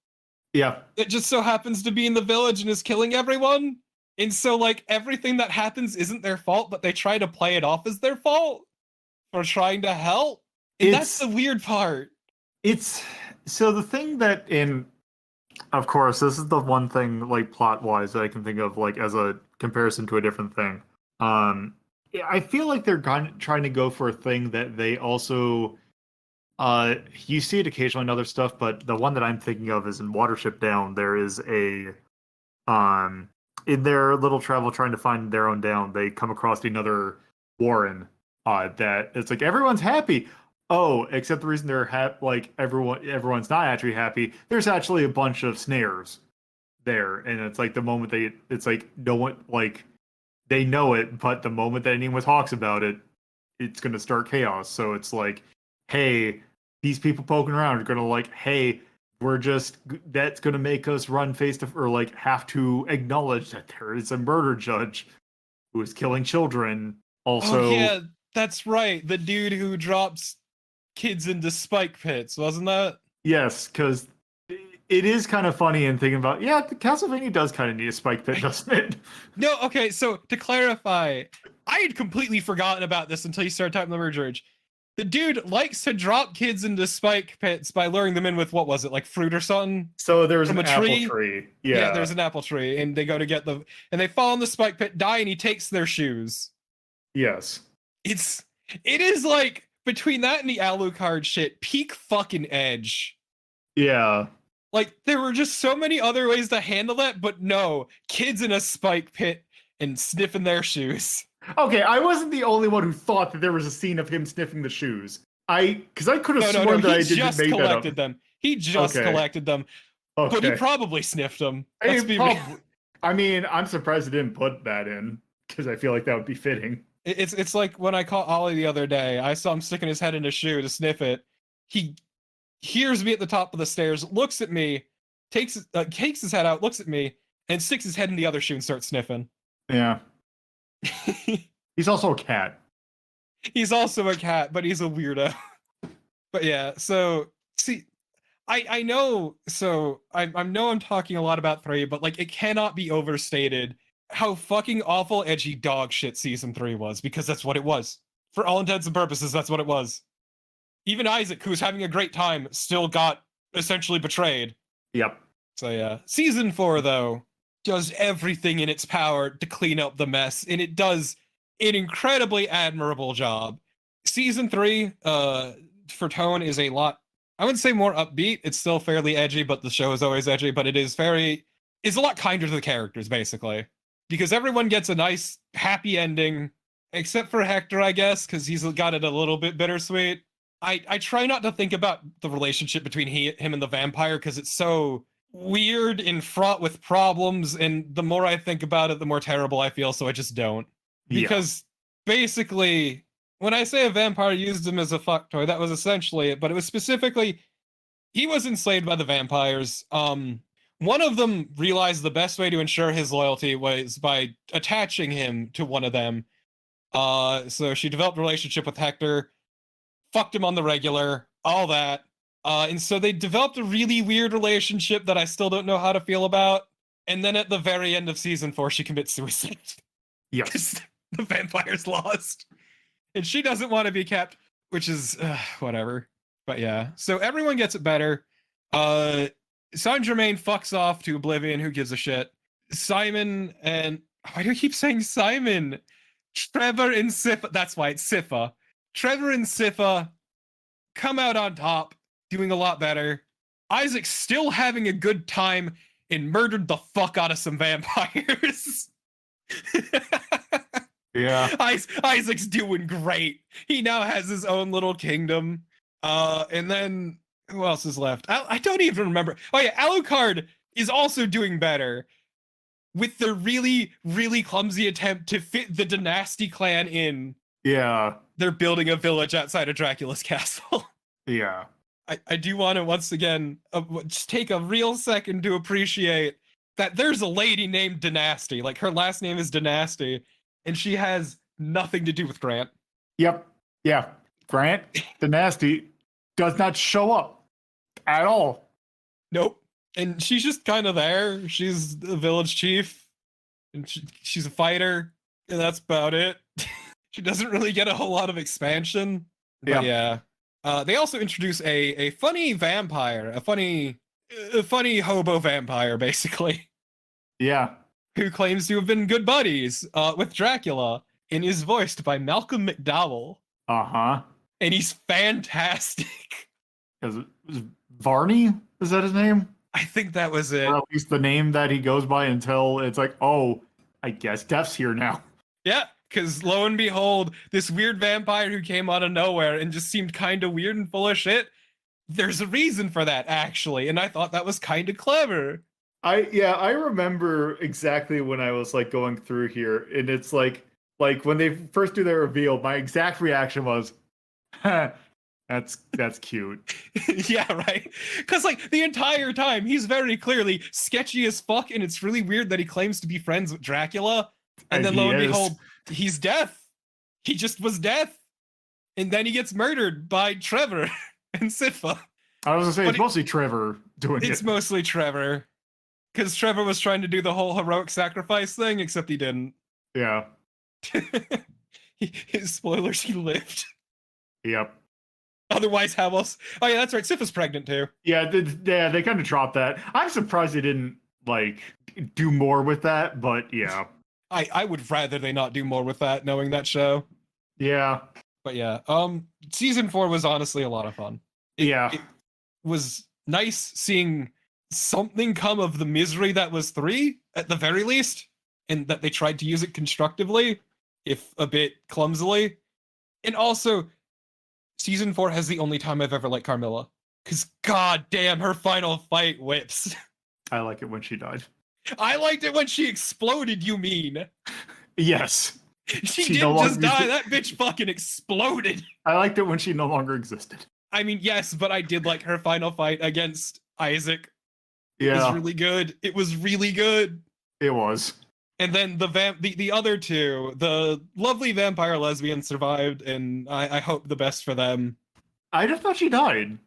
Yeah. that just so happens to be in the village and is killing everyone. And so, like, everything that happens isn't their fault, but they try to play it off as their fault for trying to help. And that's the weird part. It's so the thing that of course, this is the one thing like plot wise that I can think of like as a comparison to a different thing. I feel like they're trying to go for a thing that they also you see it occasionally in other stuff, but the one that I'm thinking of is in Watership Down. There is a in their little travel trying to find their own down, they come across another Warren that it's like everyone's happy. Oh, except the reason they're like everyone's not actually happy. There's actually a bunch of snares there, and it's like the moment it's like no one like they know it, but the moment that anyone talks about it, it's going to start chaos. So it's like, hey, these people poking around are going to like, hey, that's going to make us run face to, or like have to acknowledge that there is a murder judge who is killing children. Also, Oh, yeah, that's right. The dude who drops kids into spike pits, wasn't that? yes, because it is kind of funny and thinking about, yeah, Castlevania does kind of need a spike pit, doesn't it? No, okay, so to clarify, I had completely forgotten about this until you started talking about the murder judge. The dude likes to drop kids into spike pits by luring them in with, what was it, like fruit or something? So there's From an a apple tree? tree. Yeah, there's an apple tree, and they go to get and they fall in the spike pit, die, and he takes their shoes. Yes. It is like, between that and the Alucard shit, peak fucking edge. Yeah. Like, there were just so many other ways to handle that, but no, kids in a spike pit and sniffing their shoes. Okay, I wasn't the only one who thought that there was a scene of him sniffing the shoes. Because I could have No, sworn that I he didn't just make that up. collected them. He just Okay. collected them, Okay. but he probably sniffed them. Let's be Prob- real. I mean, I'm surprised I didn't put that in because I feel like that would be fitting. It's like when I caught Ollie the other day. I saw him sticking his head in a shoe to sniff it. He hears me at the top of the stairs, looks at me, takes his head out, looks at me, and sticks his head in the other shoe and starts sniffing. Yeah. He's also a cat. He's also a cat, but he's a weirdo. But yeah, so see, I know. So I know I'm talking a lot about 3, but like it cannot be overstated how fucking awful, edgy dog shit season 3 was, because that's what it was. For all intents and purposes, that's what it was. Even Isaac, who was having a great time, still got essentially betrayed. Yep. So yeah, season 4 though does everything in its power to clean up the mess, and it does an incredibly admirable job. Season 3, for tone, is a lot, I wouldn't say more upbeat. It's still fairly edgy, but the show is always edgy. But it's a lot kinder to the characters, basically, because everyone gets a nice, happy ending, except for Hector, I guess, because he's got it a little bit bittersweet. I try not to think about the relationship between him and the vampire because it's so weird and fraught with problems, and the more I think about it, the more terrible I feel, so I just don't. Because basically, when I say a vampire used him as a fuck toy, that was essentially it, but it was specifically, he was enslaved by the vampires. One of them realized the best way to ensure his loyalty was by attaching him to one of them. So she developed a relationship with Hector, fucked him on the regular, all that. And so they developed a really weird relationship that I still don't know how to feel about. And then at the very end of season 4, she commits suicide. Yes. The vampire's lost. And she doesn't want to be kept, which is whatever. But yeah, so everyone gets it better. Saint Germain fucks off to oblivion. Who gives a shit? Simon and... Why do I keep saying Simon? Trevor and Sypha. That's why it's Sypha. Trevor and Sypha come out on top, doing a lot better. Isaac's still having a good time and murdered the fuck out of some vampires. Yeah. Isaac's doing great. He now has his own little kingdom. And then who else is left? I don't even remember. Oh yeah, Alucard is also doing better with the really, really clumsy attempt to fit the Dynasty clan in. Yeah. They're building a village outside of Dracula's castle. Yeah. I do want to once again just take a real second to appreciate that there's a lady named Dynasty. Like her last name is Dynasty, and she has nothing to do with Grant. Yep. Yeah. Grant, the nasty, does not show up at all. Nope. And she's just kind of there. She's the village chief, and she's a fighter, and that's about it. She doesn't really get a whole lot of expansion. But yeah. They also introduce a funny vampire, a funny hobo vampire, basically, Yeah. who claims to have been good buddies with Dracula, and is voiced by Malcolm McDowell, Uh-huh. and he's fantastic. Is Varney? Is that his name? I think that was it. Or at least the name that he goes by until it's like, oh, I guess Death's here now. Yeah, because lo and behold, this weird vampire who came out of nowhere and just seemed kind of weird and full of shit. There's a reason for that, actually, and I thought that was kind of clever. I remember exactly when I was like going through here, and it's like when they first do their reveal, my exact reaction was, that's cute. Yeah, right? Because like the entire time, he's very clearly sketchy as fuck, and it's really weird that he claims to be friends with Dracula, and then lo and behold, he's Death. He just was Death, and then he gets murdered by Trevor and Sitfa. I was gonna say, it's mostly Trevor doing it. It's mostly Trevor. Because Trevor was trying to do the whole heroic sacrifice thing, except he didn't. Yeah. His spoilers, he lived. Yep. Otherwise, how else? Oh yeah, that's right. Sif pregnant too. Yeah, they kind of dropped that. I'm surprised they didn't like do more with that, but yeah. I would rather they not do more with that, knowing that show. Yeah. But yeah, season 4 was honestly a lot of fun. It was nice seeing something come of the misery that was 3, at the very least, and that they tried to use it constructively, if a bit clumsily. And also, season 4 has the only time I've ever liked Carmilla. Because god damn, her final fight whips. I like it when she died. I liked it when she exploded, you mean? Yes. She didn't just die, that bitch fucking exploded. I liked it when she no longer existed. I mean, yes, but I did like her final fight against Isaac. Yeah. It was really good. It was really good. It was. And then the other two, the lovely vampire lesbian survived, and I hope the best for them. I just thought she died.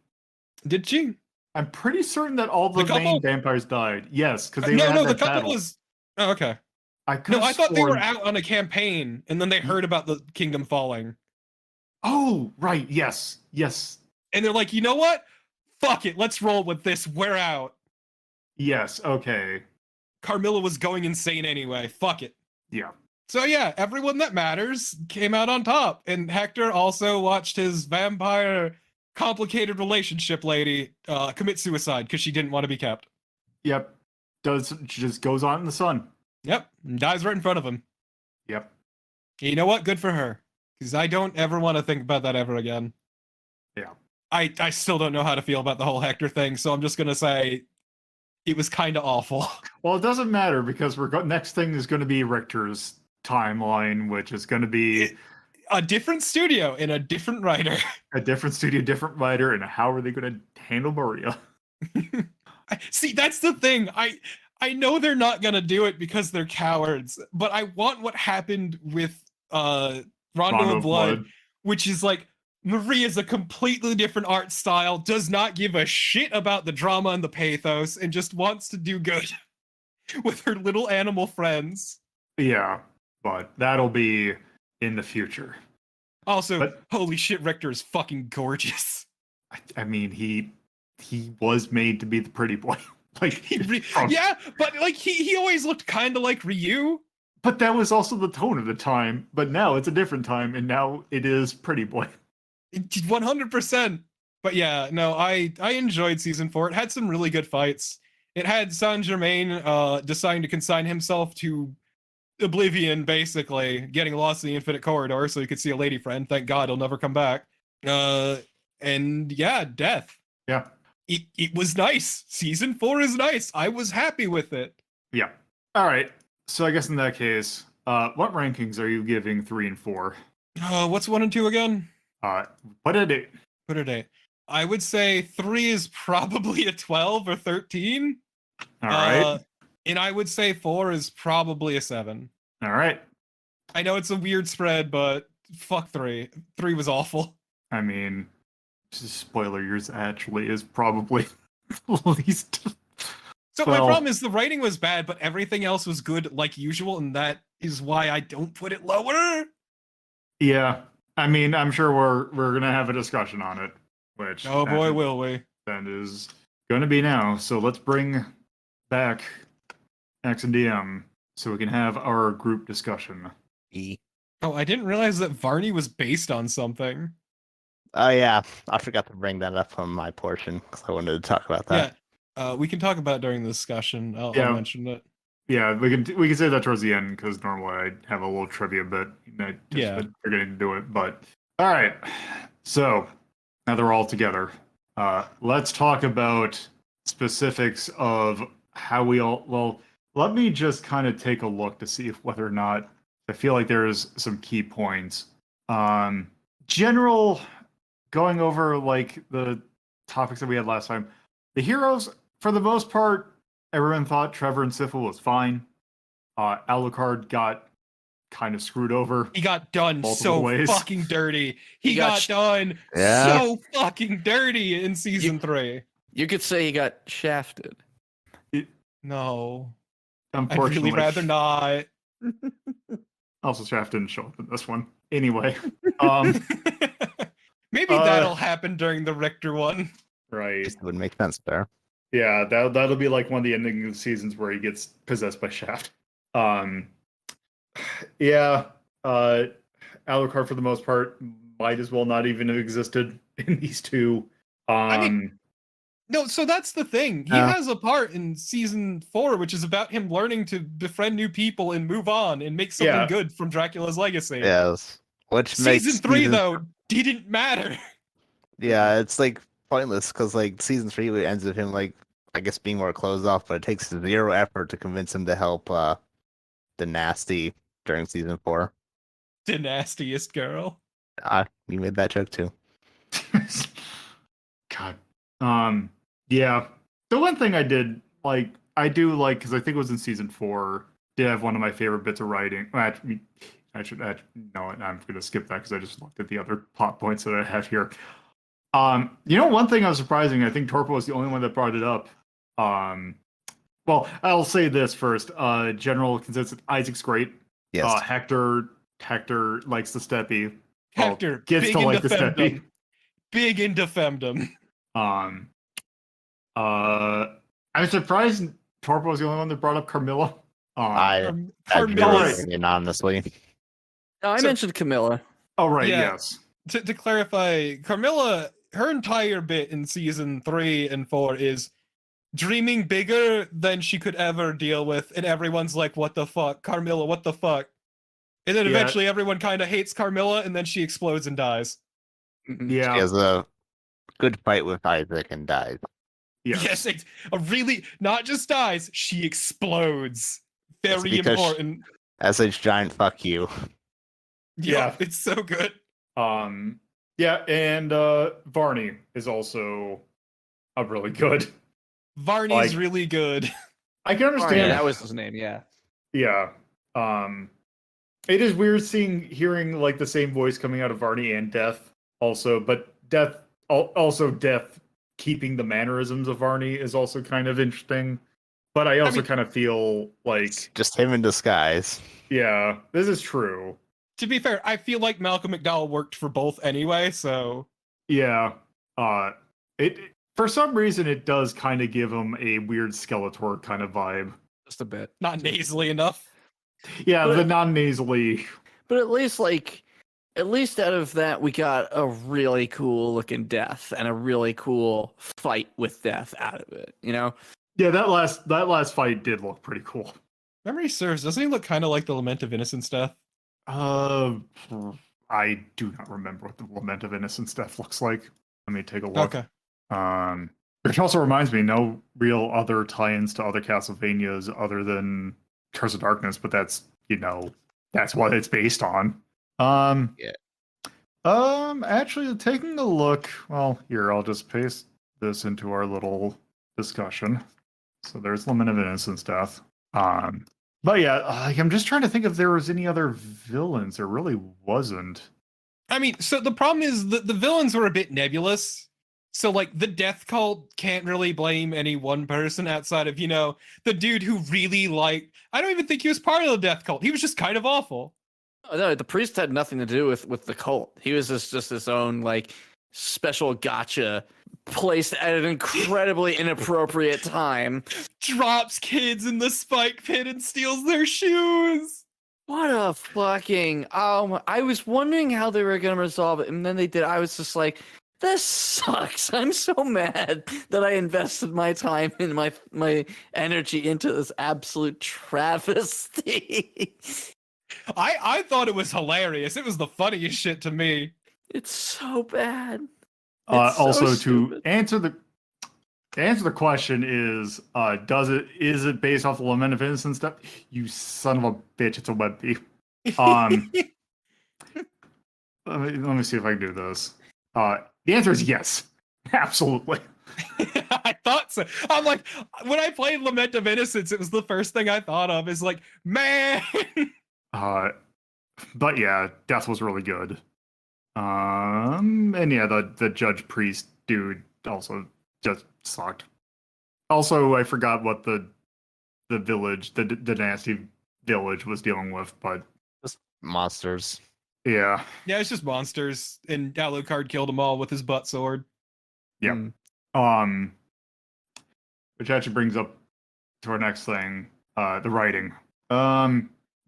Did she? I'm pretty certain that all the main vampires died. Yes, because they no, the couple battle. was. Oh, okay. I thought they were out on a campaign, and then they heard about the kingdom falling. Oh, right. Yes. And they're like, you know what? Fuck it. Let's roll with this. We're out. Yes. Okay. Carmilla was going insane anyway. Fuck it. Yeah. So yeah, everyone that matters came out on top. And Hector also watched his vampire complicated relationship lady commit suicide because she didn't want to be kept. Yep. Just goes on in the sun. Yep. And dies right in front of him. Yep. You know what? Good for her. Because I don't ever want to think about that ever again. Yeah. I still don't know how to feel about the whole Hector thing, so I'm just going to say it was kind of awful. Well, it doesn't matter because next thing is going to be Richter's timeline, which is going to be a different studio and a different writer. A different studio, different writer, and how are they going to handle Maria? See, that's the thing. I know they're not going to do it because they're cowards, but I want what happened with Rondo of Blood, which is like Maria's a completely different art style, does not give a shit about the drama and the pathos, and just wants to do good with her little animal friends. Yeah, but that'll be in the future. Also, holy shit, Richter is fucking gorgeous. I mean, he was made to be the pretty boy. Like yeah, but like he always looked kind of like Ryu. But that was also the tone of the time. But now it's a different time, and now it is pretty boy. 100%. But yeah, no, I enjoyed season 4. It had some really good fights. It had Saint Germain deciding to consign himself to oblivion, basically getting lost in the infinite corridor so he could see a lady friend. Thank God he'll never come back. And yeah, death. Yeah. It was nice. Season 4 is nice. I was happy with it. Yeah. All right. So I guess in that case, what rankings are you giving 3 and 4? What's 1 and 2 again? What did it? Put it at. I would say 3 is probably a 12 or 13. All right. And I would say 4 is probably a 7. All right. I know it's a weird spread, but fuck 3. 3 was awful. I mean, spoiler, yours actually is probably the least. So my problem is the writing was bad, but everything else was good like usual, and that is why I don't put it lower. Yeah. I mean, I'm sure we're gonna have a discussion on it, which Oh boy, will we. That is gonna be now. So let's bring back X and DM so we can have our group discussion. Oh, I didn't realize that Varney was based on something. Oh yeah, I forgot to bring that up on my portion because I wanted to talk about that. Yeah, we can talk about it during the discussion. I'll mention it. Yeah, we can say that towards the end because normally I have a little trivia bit. I just been forgetting to do it, but all right. So now they're all together. Let's talk about specifics of how we all. Well, let me just kind of take a look to see if whether or not I feel like there's some key points. General, going over like the topics that we had last time. The heroes, for the most part, everyone thought Trevor and Syphil was fine. Alucard got kind of screwed over. He got done so ways. fucking dirty. He got done so fucking dirty in season 3. You could say he got shafted. No. Unfortunately. I'd really rather not. Also, Shaft didn't show up in this one. Anyway. Maybe that'll happen during the Richter one. Right. It would make sense there. Yeah, that'll be like one of the ending of the seasons where he gets possessed by Shaft. Yeah, Alucard for the most part might as well not even have existed in these two. I mean, no, so that's the thing. He has a part in season 4, which is about him learning to befriend new people and move on and make something good from Dracula's legacy. Yes. Which season 3 though didn't matter. Yeah, it's like pointless because like season 3 ends with him like I guess being more closed off, but it takes 0 effort to convince him to help the nasty during season 4. The nastiest girl. You made that joke too. God. Yeah. The one thing I do like, because I think it was in season 4, did have one of my favorite bits of writing. I'm going to skip that because I just looked at the other plot points that I have here. One thing I was surprising, I think Torpo was the only one that brought it up. Well, I'll say this first. General consensus, Isaac's great. Yes. Hector likes the Steppy. Hector gets to like the Steppy. Big into femdom. I'm surprised Torpo was the only one that brought up Carmilla. Carmilla, honestly. No, I mentioned Camilla. Oh right, yes. To clarify, Carmilla, her entire bit in season 3 and 4 is dreaming bigger than she could ever deal with, and everyone's like, "What the fuck, Carmilla? What the fuck?" And then eventually, everyone kind of hates Carmilla, and then she explodes and dies. Yeah, she has a good fight with Isaac and dies. Yes, not just dies, she explodes. Very important. As a giant fuck you. Yeah, it's so good. Yeah, and Varney is also a really good. Varney's really good. I can understand. Varney, that was his name, yeah. Yeah. It is weird hearing like the same voice coming out of Varney and Death also, but Death keeping the mannerisms of Varney is also kind of interesting. But I also kind of feel like it's just him in disguise. Yeah, this is true. To be fair, I feel like Malcolm McDowell worked for both anyway, so yeah. It for some reason it does kind of give him a weird Skeletor kind of vibe. Just a bit. Not nasally enough. Yeah, the non-nasally. But at least like at least out of that, we got a really cool looking death and a really cool fight with death out of it. You know? Yeah, that last fight did look pretty cool. Memory serves, doesn't he look kind of like the Lament of Innocence death? Uh, I do not remember what the Lament of Innocence death looks like. Let me take a look. Okay. Which also reminds me, no real other tie-ins to other Castlevanias other than Curse of Darkness, but that's that's what it's based on. Yeah. Actually, taking a look. Well, here I'll just paste this into our little discussion. So there's Lament of Innocence death. But yeah, I'm just trying to think if there was any other villains. There really wasn't. I mean, so the problem is that the villains were a bit nebulous. So, like, the Death Cult can't really blame any one person outside of, the dude who really I don't even think he was part of the Death Cult. He was just kind of awful. Oh, no, the priest had nothing to do with the cult. He was just his own, like, special gotcha placed at an incredibly inappropriate time. Drops kids in the spike pit and steals their shoes. What a fucking... I was wondering how they were going to resolve it, and then they did. I was just like, this sucks. I'm so mad that I invested my time and my energy into this absolute travesty. I thought it was hilarious. It was the funniest shit to me. It's so bad. Also, so to stupid. answer the question is it based off the Lament of Innocence stuff? You son of a bitch! It's a webp. Let me see if I can do this. The answer is yes, absolutely. I thought so. I'm like, when I played Lament of Innocence, it was the first thing I thought of. Is like, man. But yeah, death was really good. And yeah, the judge priest dude also just sucked. Also, I forgot what the village, the nasty village was dealing with, but Just monsters. yeah. Yeah, it's just monsters, and Alucard killed them all with his butt sword. Yep. Which actually brings up to our next thing, the writing.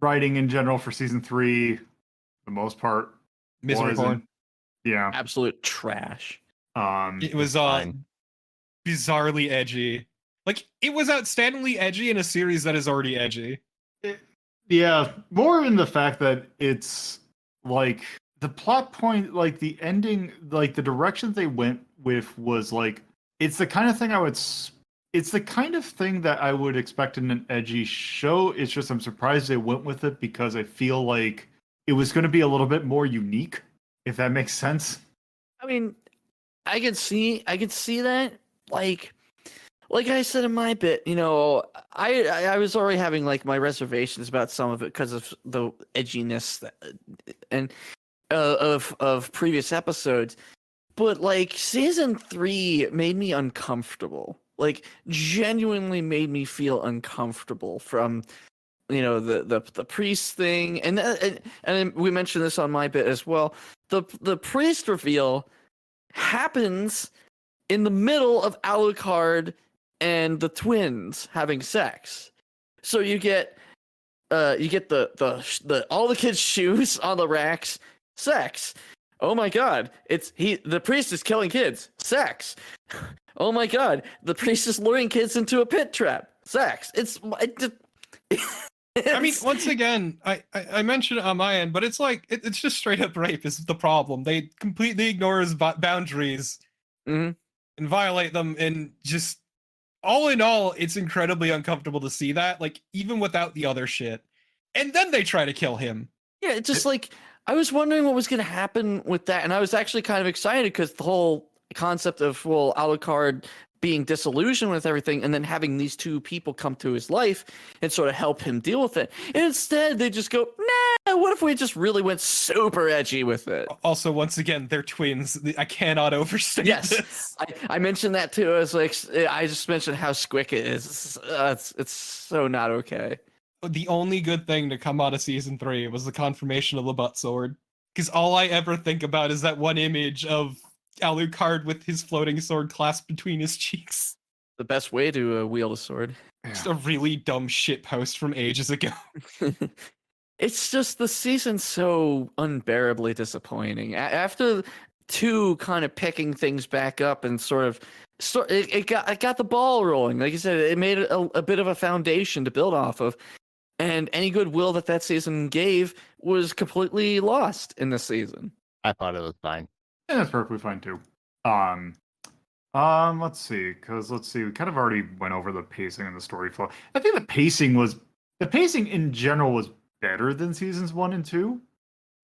Writing in general for season 3, for the most part, Misery wasn't- porn. Yeah. Absolute trash. It was fine. bizarrely edgy. Like, it was outstandingly edgy in a series that is already edgy. Yeah, more in the fact that it's like the plot point, like the ending, like the direction they went with was like it's the kind of thing it's the kind of thing that I would expect in an edgy show. It's just I'm surprised they went with it because I feel like it was going to be a little bit more unique, if that makes sense. I mean, I could see that. Like I said in my bit, I was already having like my reservations about some of it because of the edginess and of previous episodes. But like season 3 made me uncomfortable. Like genuinely made me feel uncomfortable from the priest thing, and we mentioned this on my bit as well. The priest reveal happens in the middle of Alucard and the twins having sex. So you get the all the kids' shoes on the racks, sex. Oh my god, the priest is killing kids, sex. Oh my god, the priest is luring kids into a pit trap, sex. I mean, once again, I mentioned it on my end, but it's like it's just straight up rape is the problem. They completely ignore his boundaries Mhm. and violate them, and just all in all, it's incredibly uncomfortable to see that, like even without the other shit. And then they try to kill him. Yeah, it's just like I was wondering what was going to happen with that, and I was actually kind of excited because the whole concept of Alucard being disillusioned with everything, and then having these two people come to his life and sort of help him deal with it. And instead, they just go, nah. What if we just really went super edgy with it? Also, once again, they're twins. I cannot overstate this. I mentioned that too. I was like, I just mentioned how squick it is. It's so not okay. The only good thing to come out of season 3 was the confirmation of the butt sword. Because all I ever think about is that one image of Alucard with his floating sword clasped between his cheeks. The best way to wield a sword. Just a really dumb shit post from ages ago. It's just the season's so unbearably disappointing. After two kind of picking things back up and it got the ball rolling. Like you said, it made a bit of a foundation to build off of. And any goodwill that season gave was completely lost in this season. I thought it was fine. And that's perfectly fine too. Let's see, we kind of already went over the pacing and the story flow. I think the pacing in general was better than seasons 1 and 2,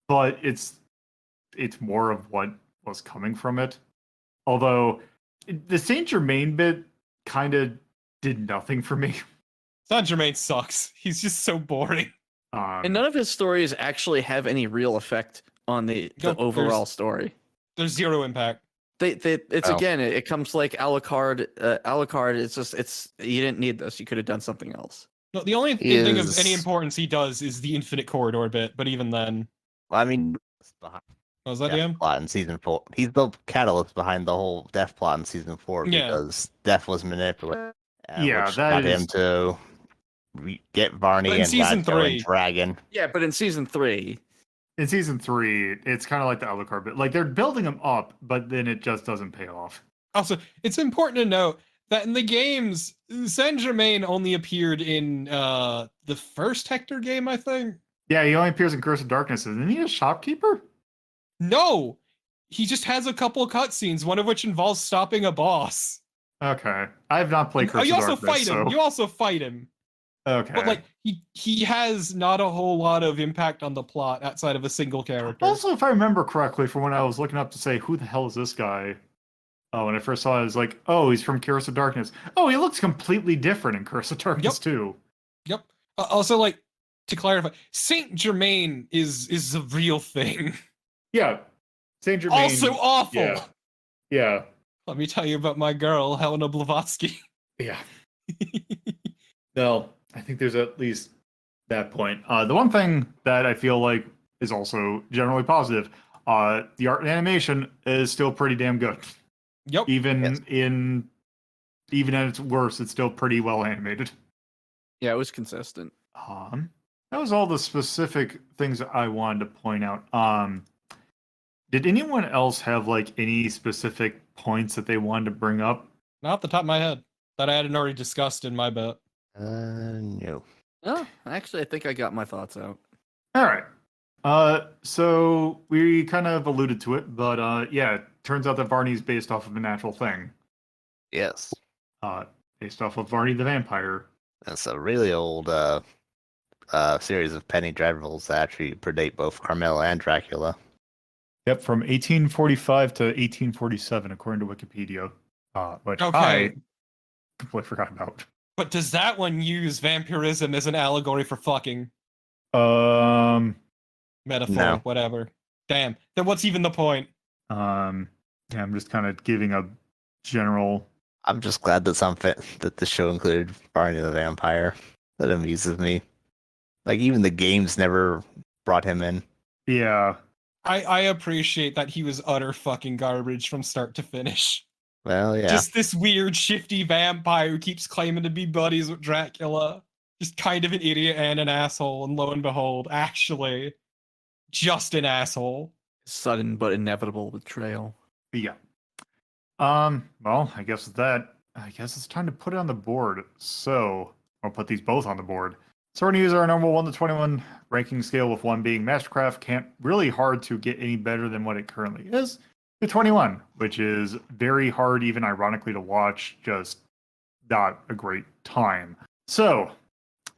but it's more of what was coming from it. Although the Saint Germain bit kind of did nothing for me. Saint Germain sucks. He's just so boring. And none of his stories actually have any real effect on the overall story. There's zero impact. It comes like a la carte. It's you didn't need this. You could have done something else. No, the only thing of any importance he does is the Infinite Corridor bit, but even then. Well, I mean, Was that him? plot in season 4. He's the catalyst behind the whole Death plot in season 4 because Death was manipulated. Yeah, which that got is him to get Varney But in and season Radko 3 and Dragon. Yeah, but in season 3, it's kind of like the Alucard bit. Like they're building them up, but then it just doesn't pay off. Also, it's important to note that in the games, Saint Germain only appeared in the first Hector game, I think. Yeah, he only appears in Curse of Darkness. Isn't he a shopkeeper? No, he just has a couple of cutscenes, one of which involves stopping a boss. Okay, I have not played Curse you of also Darkness. fight him. So... You also fight him. Okay. But like he has not a whole lot of impact on the plot outside of a single character. Also, if I remember correctly, from when I was looking up to say, who the hell is this guy? Oh, when I first saw it, I was like, oh, he's from Curse of Darkness. Oh, he looks completely different in Curse of Darkness, too. Yep. Also, like, to clarify, Saint Germain is a real thing. Yeah. Saint Germain. Also awful. Yeah. Let me tell you about my girl, Helena Blavatsky. Yeah. No, I think there's at least that point. The one thing that I feel like is also generally positive, the art and animation is still pretty damn good. Yep. Even at its worst, it's still pretty well animated. Yeah, it was consistent. That was all the specific things that I wanted to point out. Did anyone else have like any specific points that they wanted to bring up? Not off the top of my head that I hadn't already discussed in my bit. No. Oh, actually, I think I got my thoughts out. All right. So we kind of alluded to it, but yeah, it turns out that Varney's based off of a natural thing. Yes. Based off of Varney the Vampire. That's a really old series of penny dreadfuls that actually predate both Carmilla and Dracula. Yep, from 1845 to 1847, according to Wikipedia. Which Okay. I completely forgot about. But does that one use vampirism as an allegory for fucking? Metaphor, No. whatever. Damn. Then what's even the point? Yeah, I'm just kind of giving a general. I'm just glad that the show included Barney the Vampire. That amuses me. Like, even the games never brought him in. Yeah. I appreciate that he was utter fucking garbage from start to finish. Well, yeah. Just this weird, shifty vampire who keeps claiming to be buddies with Dracula. Just kind of an idiot and an asshole, and lo and behold, actually, just an asshole. Sudden but inevitable betrayal. Yeah. Well, I guess it's time to put it on the board. So I'll put these both on the board. So we're going to use our normal 1 to 21 ranking scale, with 1 being Mastercraft really hard to get any better than what it currently is, to 21, which is very hard, even ironically, to watch, just not a great time. So,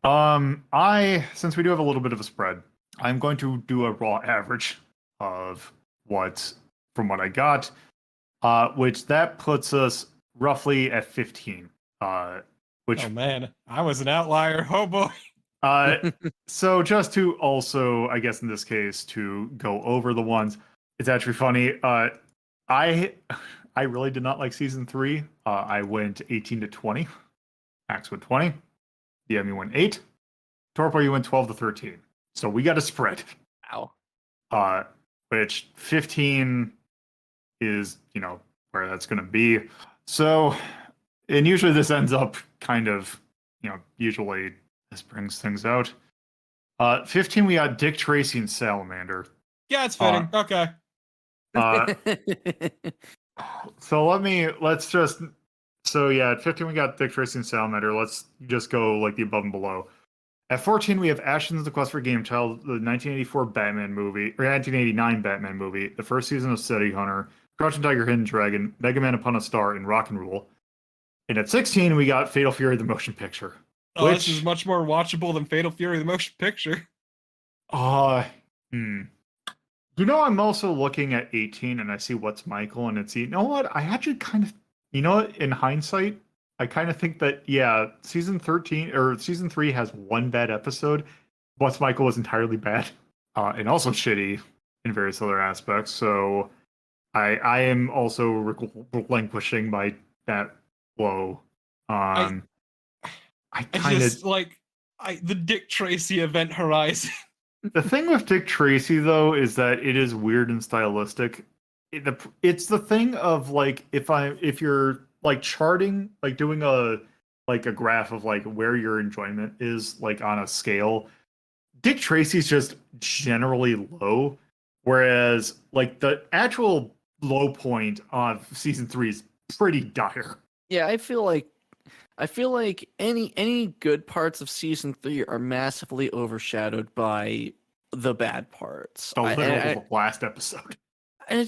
since we do have a little bit of a spread, I'm going to do a raw average of from what I got, which that puts us roughly at 15. Which, oh man, I was an outlier. Oh boy. So just to also, I guess in this case, to go over the ones, it's actually funny. I really did not like season 3. I went 18 to 20. Max went 20. DMU went 8. Torpo, you went 12 to 13. So we got a spread. Ow. Which 15 is, where that's going to be. So, and usually this ends up kind of, usually this brings things out. 15 we got Dick Tracy and Salamander. Yeah, it's fitting. Okay. Uh, so at 15 we got Dick Tracy and Salamander. Let's just go like the above and below. At 14 we have Ashton's The Quest for Game Child, the 1984 Batman movie, or 1989 Batman movie, the first season of City Hunter, Crouching Tiger, Hidden Dragon, Mega Man Upon a Star, and Rock and Roll. And at 16 we got Fatal Fury the motion picture. Oh, this is much more watchable than Fatal Fury the motion picture. You know, I'm also looking at 18 and I see What's Michael, and it's, you know what? I actually kind of, you know what? In hindsight, I kind of think that, yeah, season 3 has one bad episode. What's Michael was entirely bad, and also shitty in various other aspects. So I am also relinquishing my that blow. I kind of the Dick Tracy event horizon. The thing with Dick Tracy, though, is that it is weird and stylistic. It's the thing of like if you're like charting, like doing a graph of like where your enjoyment is like on a scale. Dick Tracy's just generally low, whereas like the actual low point of season 3 is pretty dire. Yeah, I feel like any good parts of season 3 are massively overshadowed by the bad parts. The last episode. And I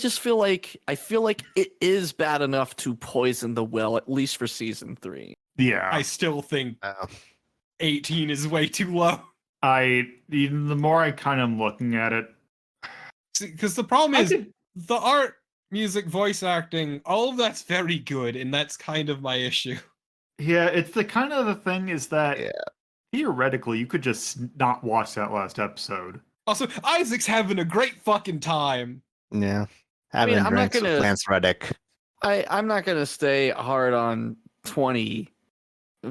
feel like it is bad enough to poison the well, at least for season 3. Yeah. I still think 18 is way too low. The more I kind of am looking at it, because the problem is the art, music, voice acting, all of that's very good, and that's kind of my issue. Yeah, it's the kind of the thing is that theoretically you could just not watch that last episode. Also, Isaac's having a great fucking time. Yeah. Having drinks with Lance Reddick. I'm not gonna stay hard on 20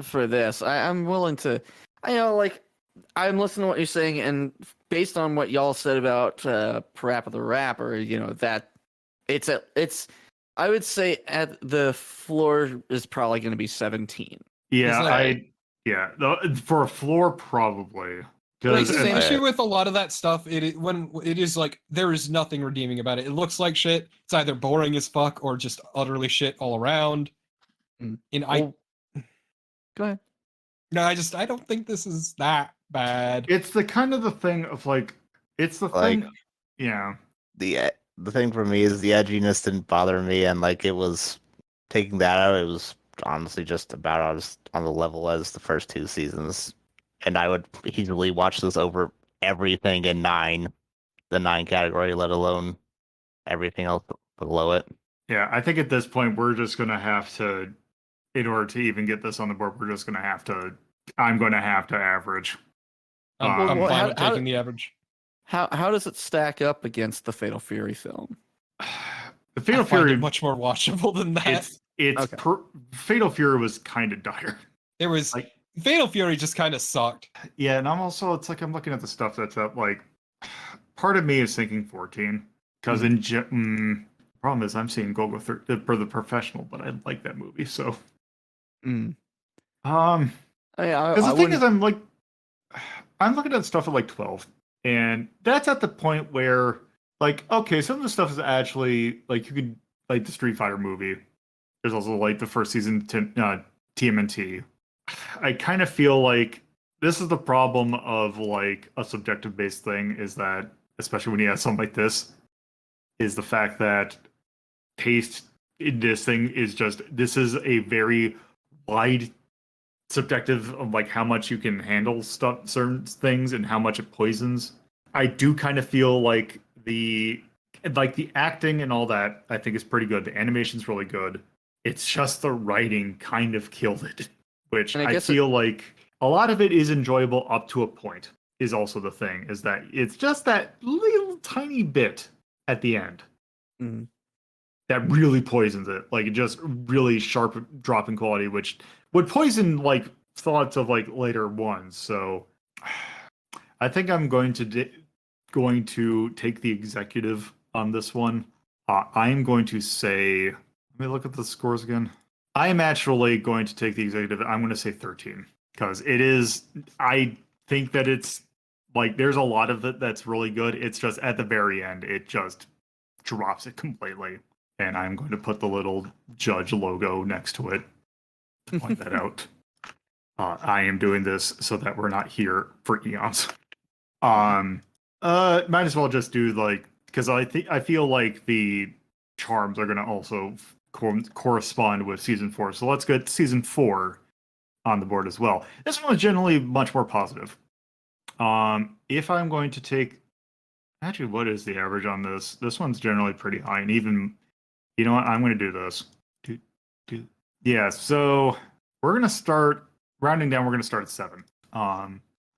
for this. I'm willing to. I'm listening to what you're saying, and based on what y'all said about Parappa the Rapper, that it's I would say at the floor is probably going to be 17. Yeah, for a floor probably. Like, the issue with a lot of that stuff, it is like there is nothing redeeming about it. It looks like shit. It's either boring as fuck or just utterly shit all around. Go ahead. No, I don't think this is that bad. It's the kind of the thing of like, it's the thing. Yeah. The thing for me is the edginess didn't bother me, and like it was taking that out, it was honestly just about on the level as the first 2 seasons. And I would easily watch this over everything in the 9 category, let alone everything else below it. Yeah, I think at this point we're just gonna have to, in order to even get this on the board, I'm going to have to average. I'm fine with taking the average. How does it stack up against the Fatal Fury film? The Fatal Fury is much more watchable than that. Fatal Fury was kind of dire. There was Fatal Fury just kind of sucked. Yeah, and I'm looking at the stuff that's up. Like, part of me is thinking 14 because problem is I'm seeing Gogo for the Professional, but I like that movie so. Because the thing is, I'm looking at stuff at like 12. And that's at the point where, like, okay, some of the stuff is actually, like, you could, like, the Street Fighter movie. There's also, like, the first season TMNT. I kind of feel like this is the problem of, like, a subjective-based thing, is that, especially when you have something like this, is the fact that taste in this thing is this is a very wide subjective of like how much you can handle certain things and how much it poisons. I do kind of feel like the acting and all that I think is pretty good. The animation's really good. It's just the writing kind of killed it, which I feel like a lot of it is enjoyable up to a point. Is also the thing, is that it's just that little tiny bit at the end that really poisons it. Like, it just really sharp drop in quality, which would poison like thoughts of like later ones. So I think I'm going to take the executive on this one. I am going to say, let me look at the scores again. I am actually going to take the executive. I'm going to say 13 because it is. I think that it's Like, there's a lot of it that's really good. It's just at the very end, it just drops it completely. And I'm going to put the little judge logo next to it to point that out. I am doing this so that we're not here for eons. Might as well just do like, because I feel like the charms are going to also correspond with season 4. So let's get season 4 on the board as well. This one was generally much more positive. If I'm going to take, actually, what is the average on this? This one's generally pretty high, and even, you know what? I'm going to do this. Yeah. So we're going to start rounding down. We're going to start at 7,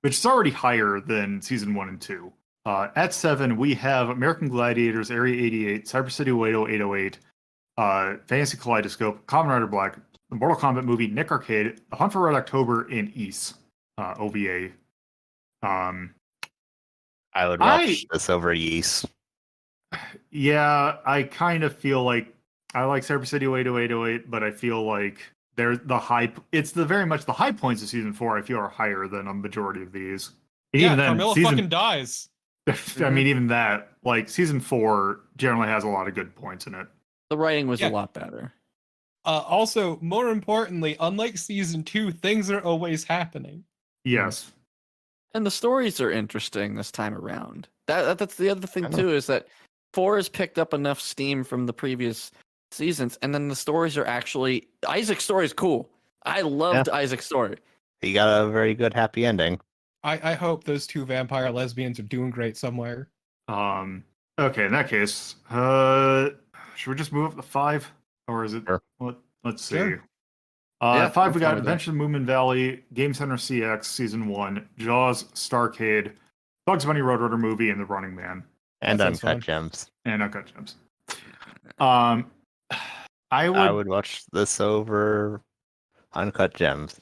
which is already higher than season 1 and 2. At 7, we have American Gladiators, Area 88, Cyber City 808, Fantasy Kaleidoscope, Kamen Rider Black, the Mortal Kombat movie, Nick Arcade, The Hunt for Red October, and Ys OVA. I would watch this over Ys. Yeah, I kind of feel like I like Cyber City 808, but I feel like there's the high. It's very much the high points of season 4. I feel are higher than a majority of these. And Yeah, even then, Carmilla fucking dies. I mean, even that, like season 4 generally has a lot of good points in it. The writing was Yeah. a lot better. Also, more importantly, unlike season 2, things are always happening. Yes. And the stories are interesting this time around. That's the other thing too, is that 4 has picked up enough steam from the previous seasons, and then the stories are actually Isaac's story is cool. I loved Isaac's story. He got a very good happy ending. I hope those 2 vampire lesbians are doing great somewhere. Okay, in that case, should we just move up to 5? Or is it Sure. let's see. Sure. Yeah, 5 we I'm fine got with that. Adventure in the Moomin Valley, Game Center CX Season 1, Jaws, Starcade, Bugs Bunny Roadrunner movie, and The Running Man. And That sounds Uncut fun. Gems. And Uncut Gems. I I would watch this over Uncut Gems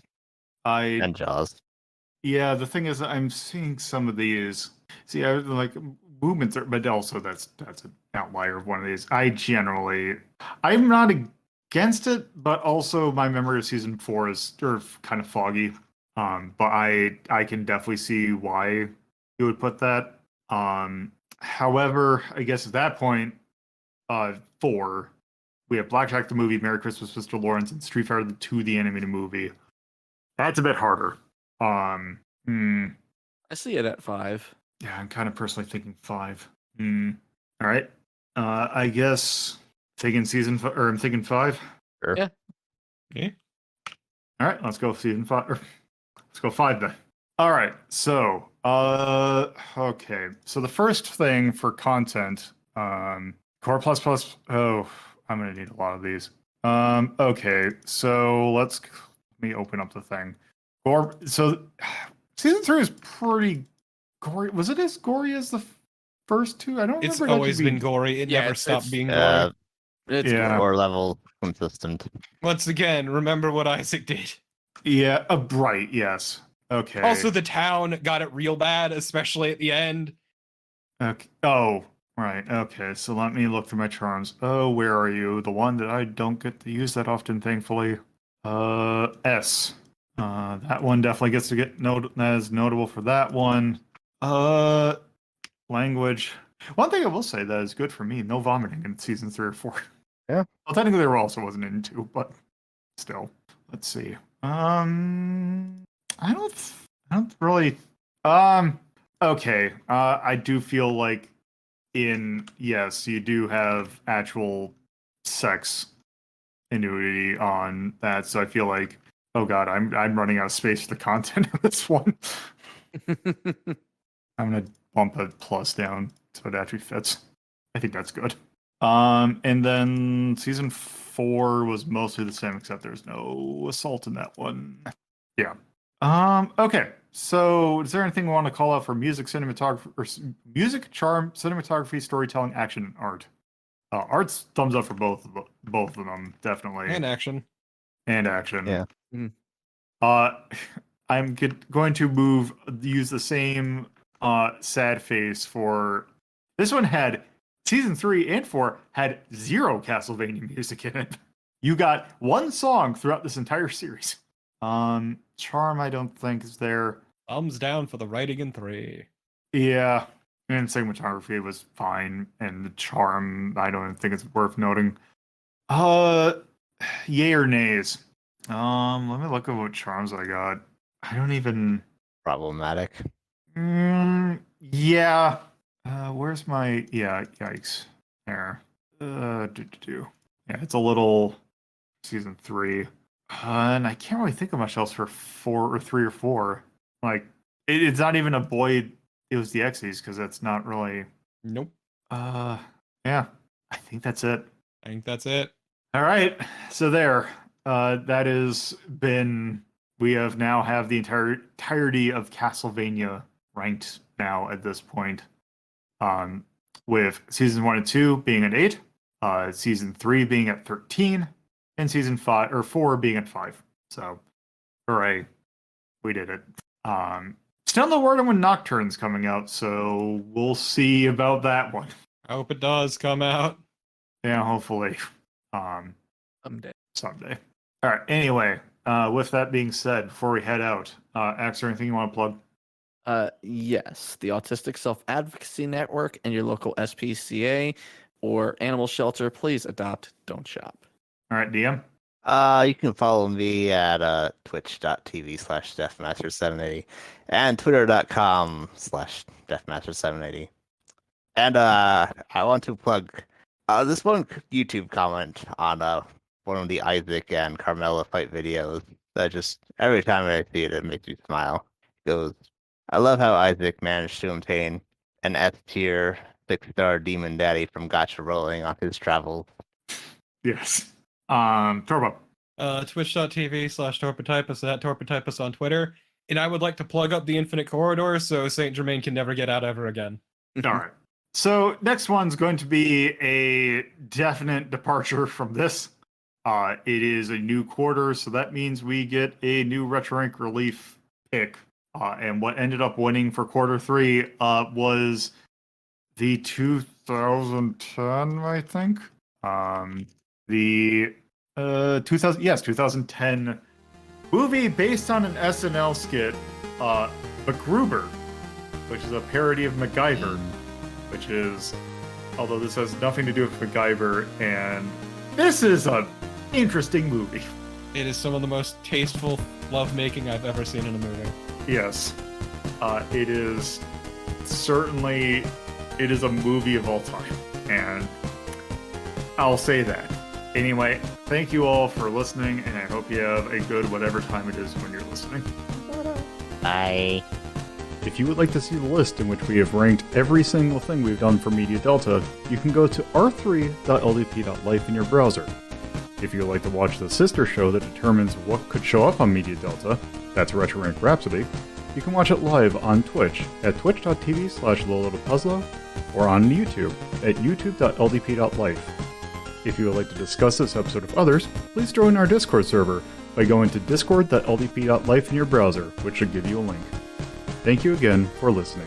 and Jaws. Yeah, the thing is, I'm seeing some of these. See, I was like movements, but also that's an outlier of one of these. I'm not against it, but also my memory of season 4 is kind of foggy. But I can definitely see why you would put that. However, I guess at that point, 4, we have Blackjack the movie, Merry Christmas, Mr. Lawrence, and Street Fighter 2, the animated movie. That's a bit harder. I see it at 5. Yeah, I'm kind of personally thinking 5. All right. I guess taking I'm thinking 5. Sure. Yeah. Okay. All right, let's go season 5. Let's go 5 then. All right. So, okay. So the first thing for content, Core Plus. Oh, I'm gonna need a lot of these. Okay. So let me open up the thing. So season 3 is pretty gory. Was it as gory as the first 2? I don't remember. It's it always actually been gory. It Yeah, never it's- stopped it's- being gory. It's Yeah. Or level consistent. Once again, remember what Isaac did. Yeah. Right. Yes. Okay. Also, the town got it real bad, especially at the end. Okay. Oh, right. Okay. So let me look through my charms. Oh, where are you? The one that I don't get to use that often, thankfully. S. That one definitely gets to get as notable for that one. Language. One thing I will say that is good for me: no vomiting in season 3 or 4. Yeah. Well, technically, there also wasn't in 2, but still. Let's see. I don't really. Okay. I do feel like yes, you do have actual sex nudity on that, so I feel like, oh god, I'm running out of space for the content of this one. I'm gonna bump a plus down so it actually fits. I think that's good. And then season 4 was mostly the same, except there's no assault in that one. Yeah. Okay. So, is there anything we want to call out for music, cinematography, or music, charm, cinematography, storytelling, action, and art? Art's thumbs up for both of them, definitely. And action. And action. Yeah. I'm going to use the same sad face for this one. Had season 3 and 4 had 0 Castlevania music in it. You got 1 song throughout this entire series. Charm, I don't think is there. Thumbs down for the writing in 3. Yeah, and cinematography was fine, and the charm, I don't even think it's worth noting. Yay or nays? Let me look at what charms I got. I don't even. Problematic. Yeah. Where's my? Yeah, yikes. There. Yeah, it's a little season 3. And I can't really think of much else for 4 or 3 or 4. Like, it's not even a boy. It was the Xyz because that's not really. Nope. Yeah. I think that's it. I think that's it. All right. So there. That has been. We have now have the entirety of Castlevania ranked now at this point. With season 1 and 2 being at 8, season 3 being at 13, and season 5 or 4 being at 5. So, hooray, we did it. Still no word on when Nocturne's coming out, so we'll see about that one. I hope it does come out. Yeah, hopefully. Someday. All right. Anyway, with that being said, before we head out, Axe, or anything you want to plug? Yes, the Autistic Self Advocacy Network and your local SPCA or animal shelter. Please adopt, don't shop. All right, DM. You can follow me at twitch.tv/deathmaster780 and twitter.com/deathmaster780. And I want to plug this one YouTube comment on one of the Isaac and Carmela fight videos that just every time I see it, it makes me smile. It goes, I love how Isaac managed to obtain an S-tier 6-star demon daddy from Gotcha Rolling on his travels. Yes. Turbo. Twitch.tv/Torpotypus at Torpotypus on Twitter. And I would like to plug up the Infinite Corridor so Saint Germain can never get out ever again. All right. So next one's going to be a definite departure from this. It is a new quarter, so that means we get a new Retro Rank Relief pick. And what ended up winning for quarter 3 was the 2010, I think. The 2010 movie based on an SNL skit, MacGruber, which is a parody of MacGyver, which is, although this has nothing to do with MacGyver, and this is an interesting movie. It is some of the most tasteful lovemaking I've ever seen in a movie. Yes. It is certainly, it is a movie of all time, and I'll say that. Anyway, thank you all for listening, and I hope you have a good whatever time it is when you're listening. Bye. If you would like to see the list in which we have ranked every single thing we've done for Media Delta, you can go to r3.ldp.life in your browser. If you would like to watch the sister show that determines what could show up on Media Delta, that's Retro Rank Rhapsody, you can watch it live on Twitch at twitch.tv/lolitapuzzlo or on YouTube at youtube.ldp.life. If you would like to discuss this episode of others, please join our Discord server by going to discord.ldp.life in your browser, which should give you a link. Thank you again for listening.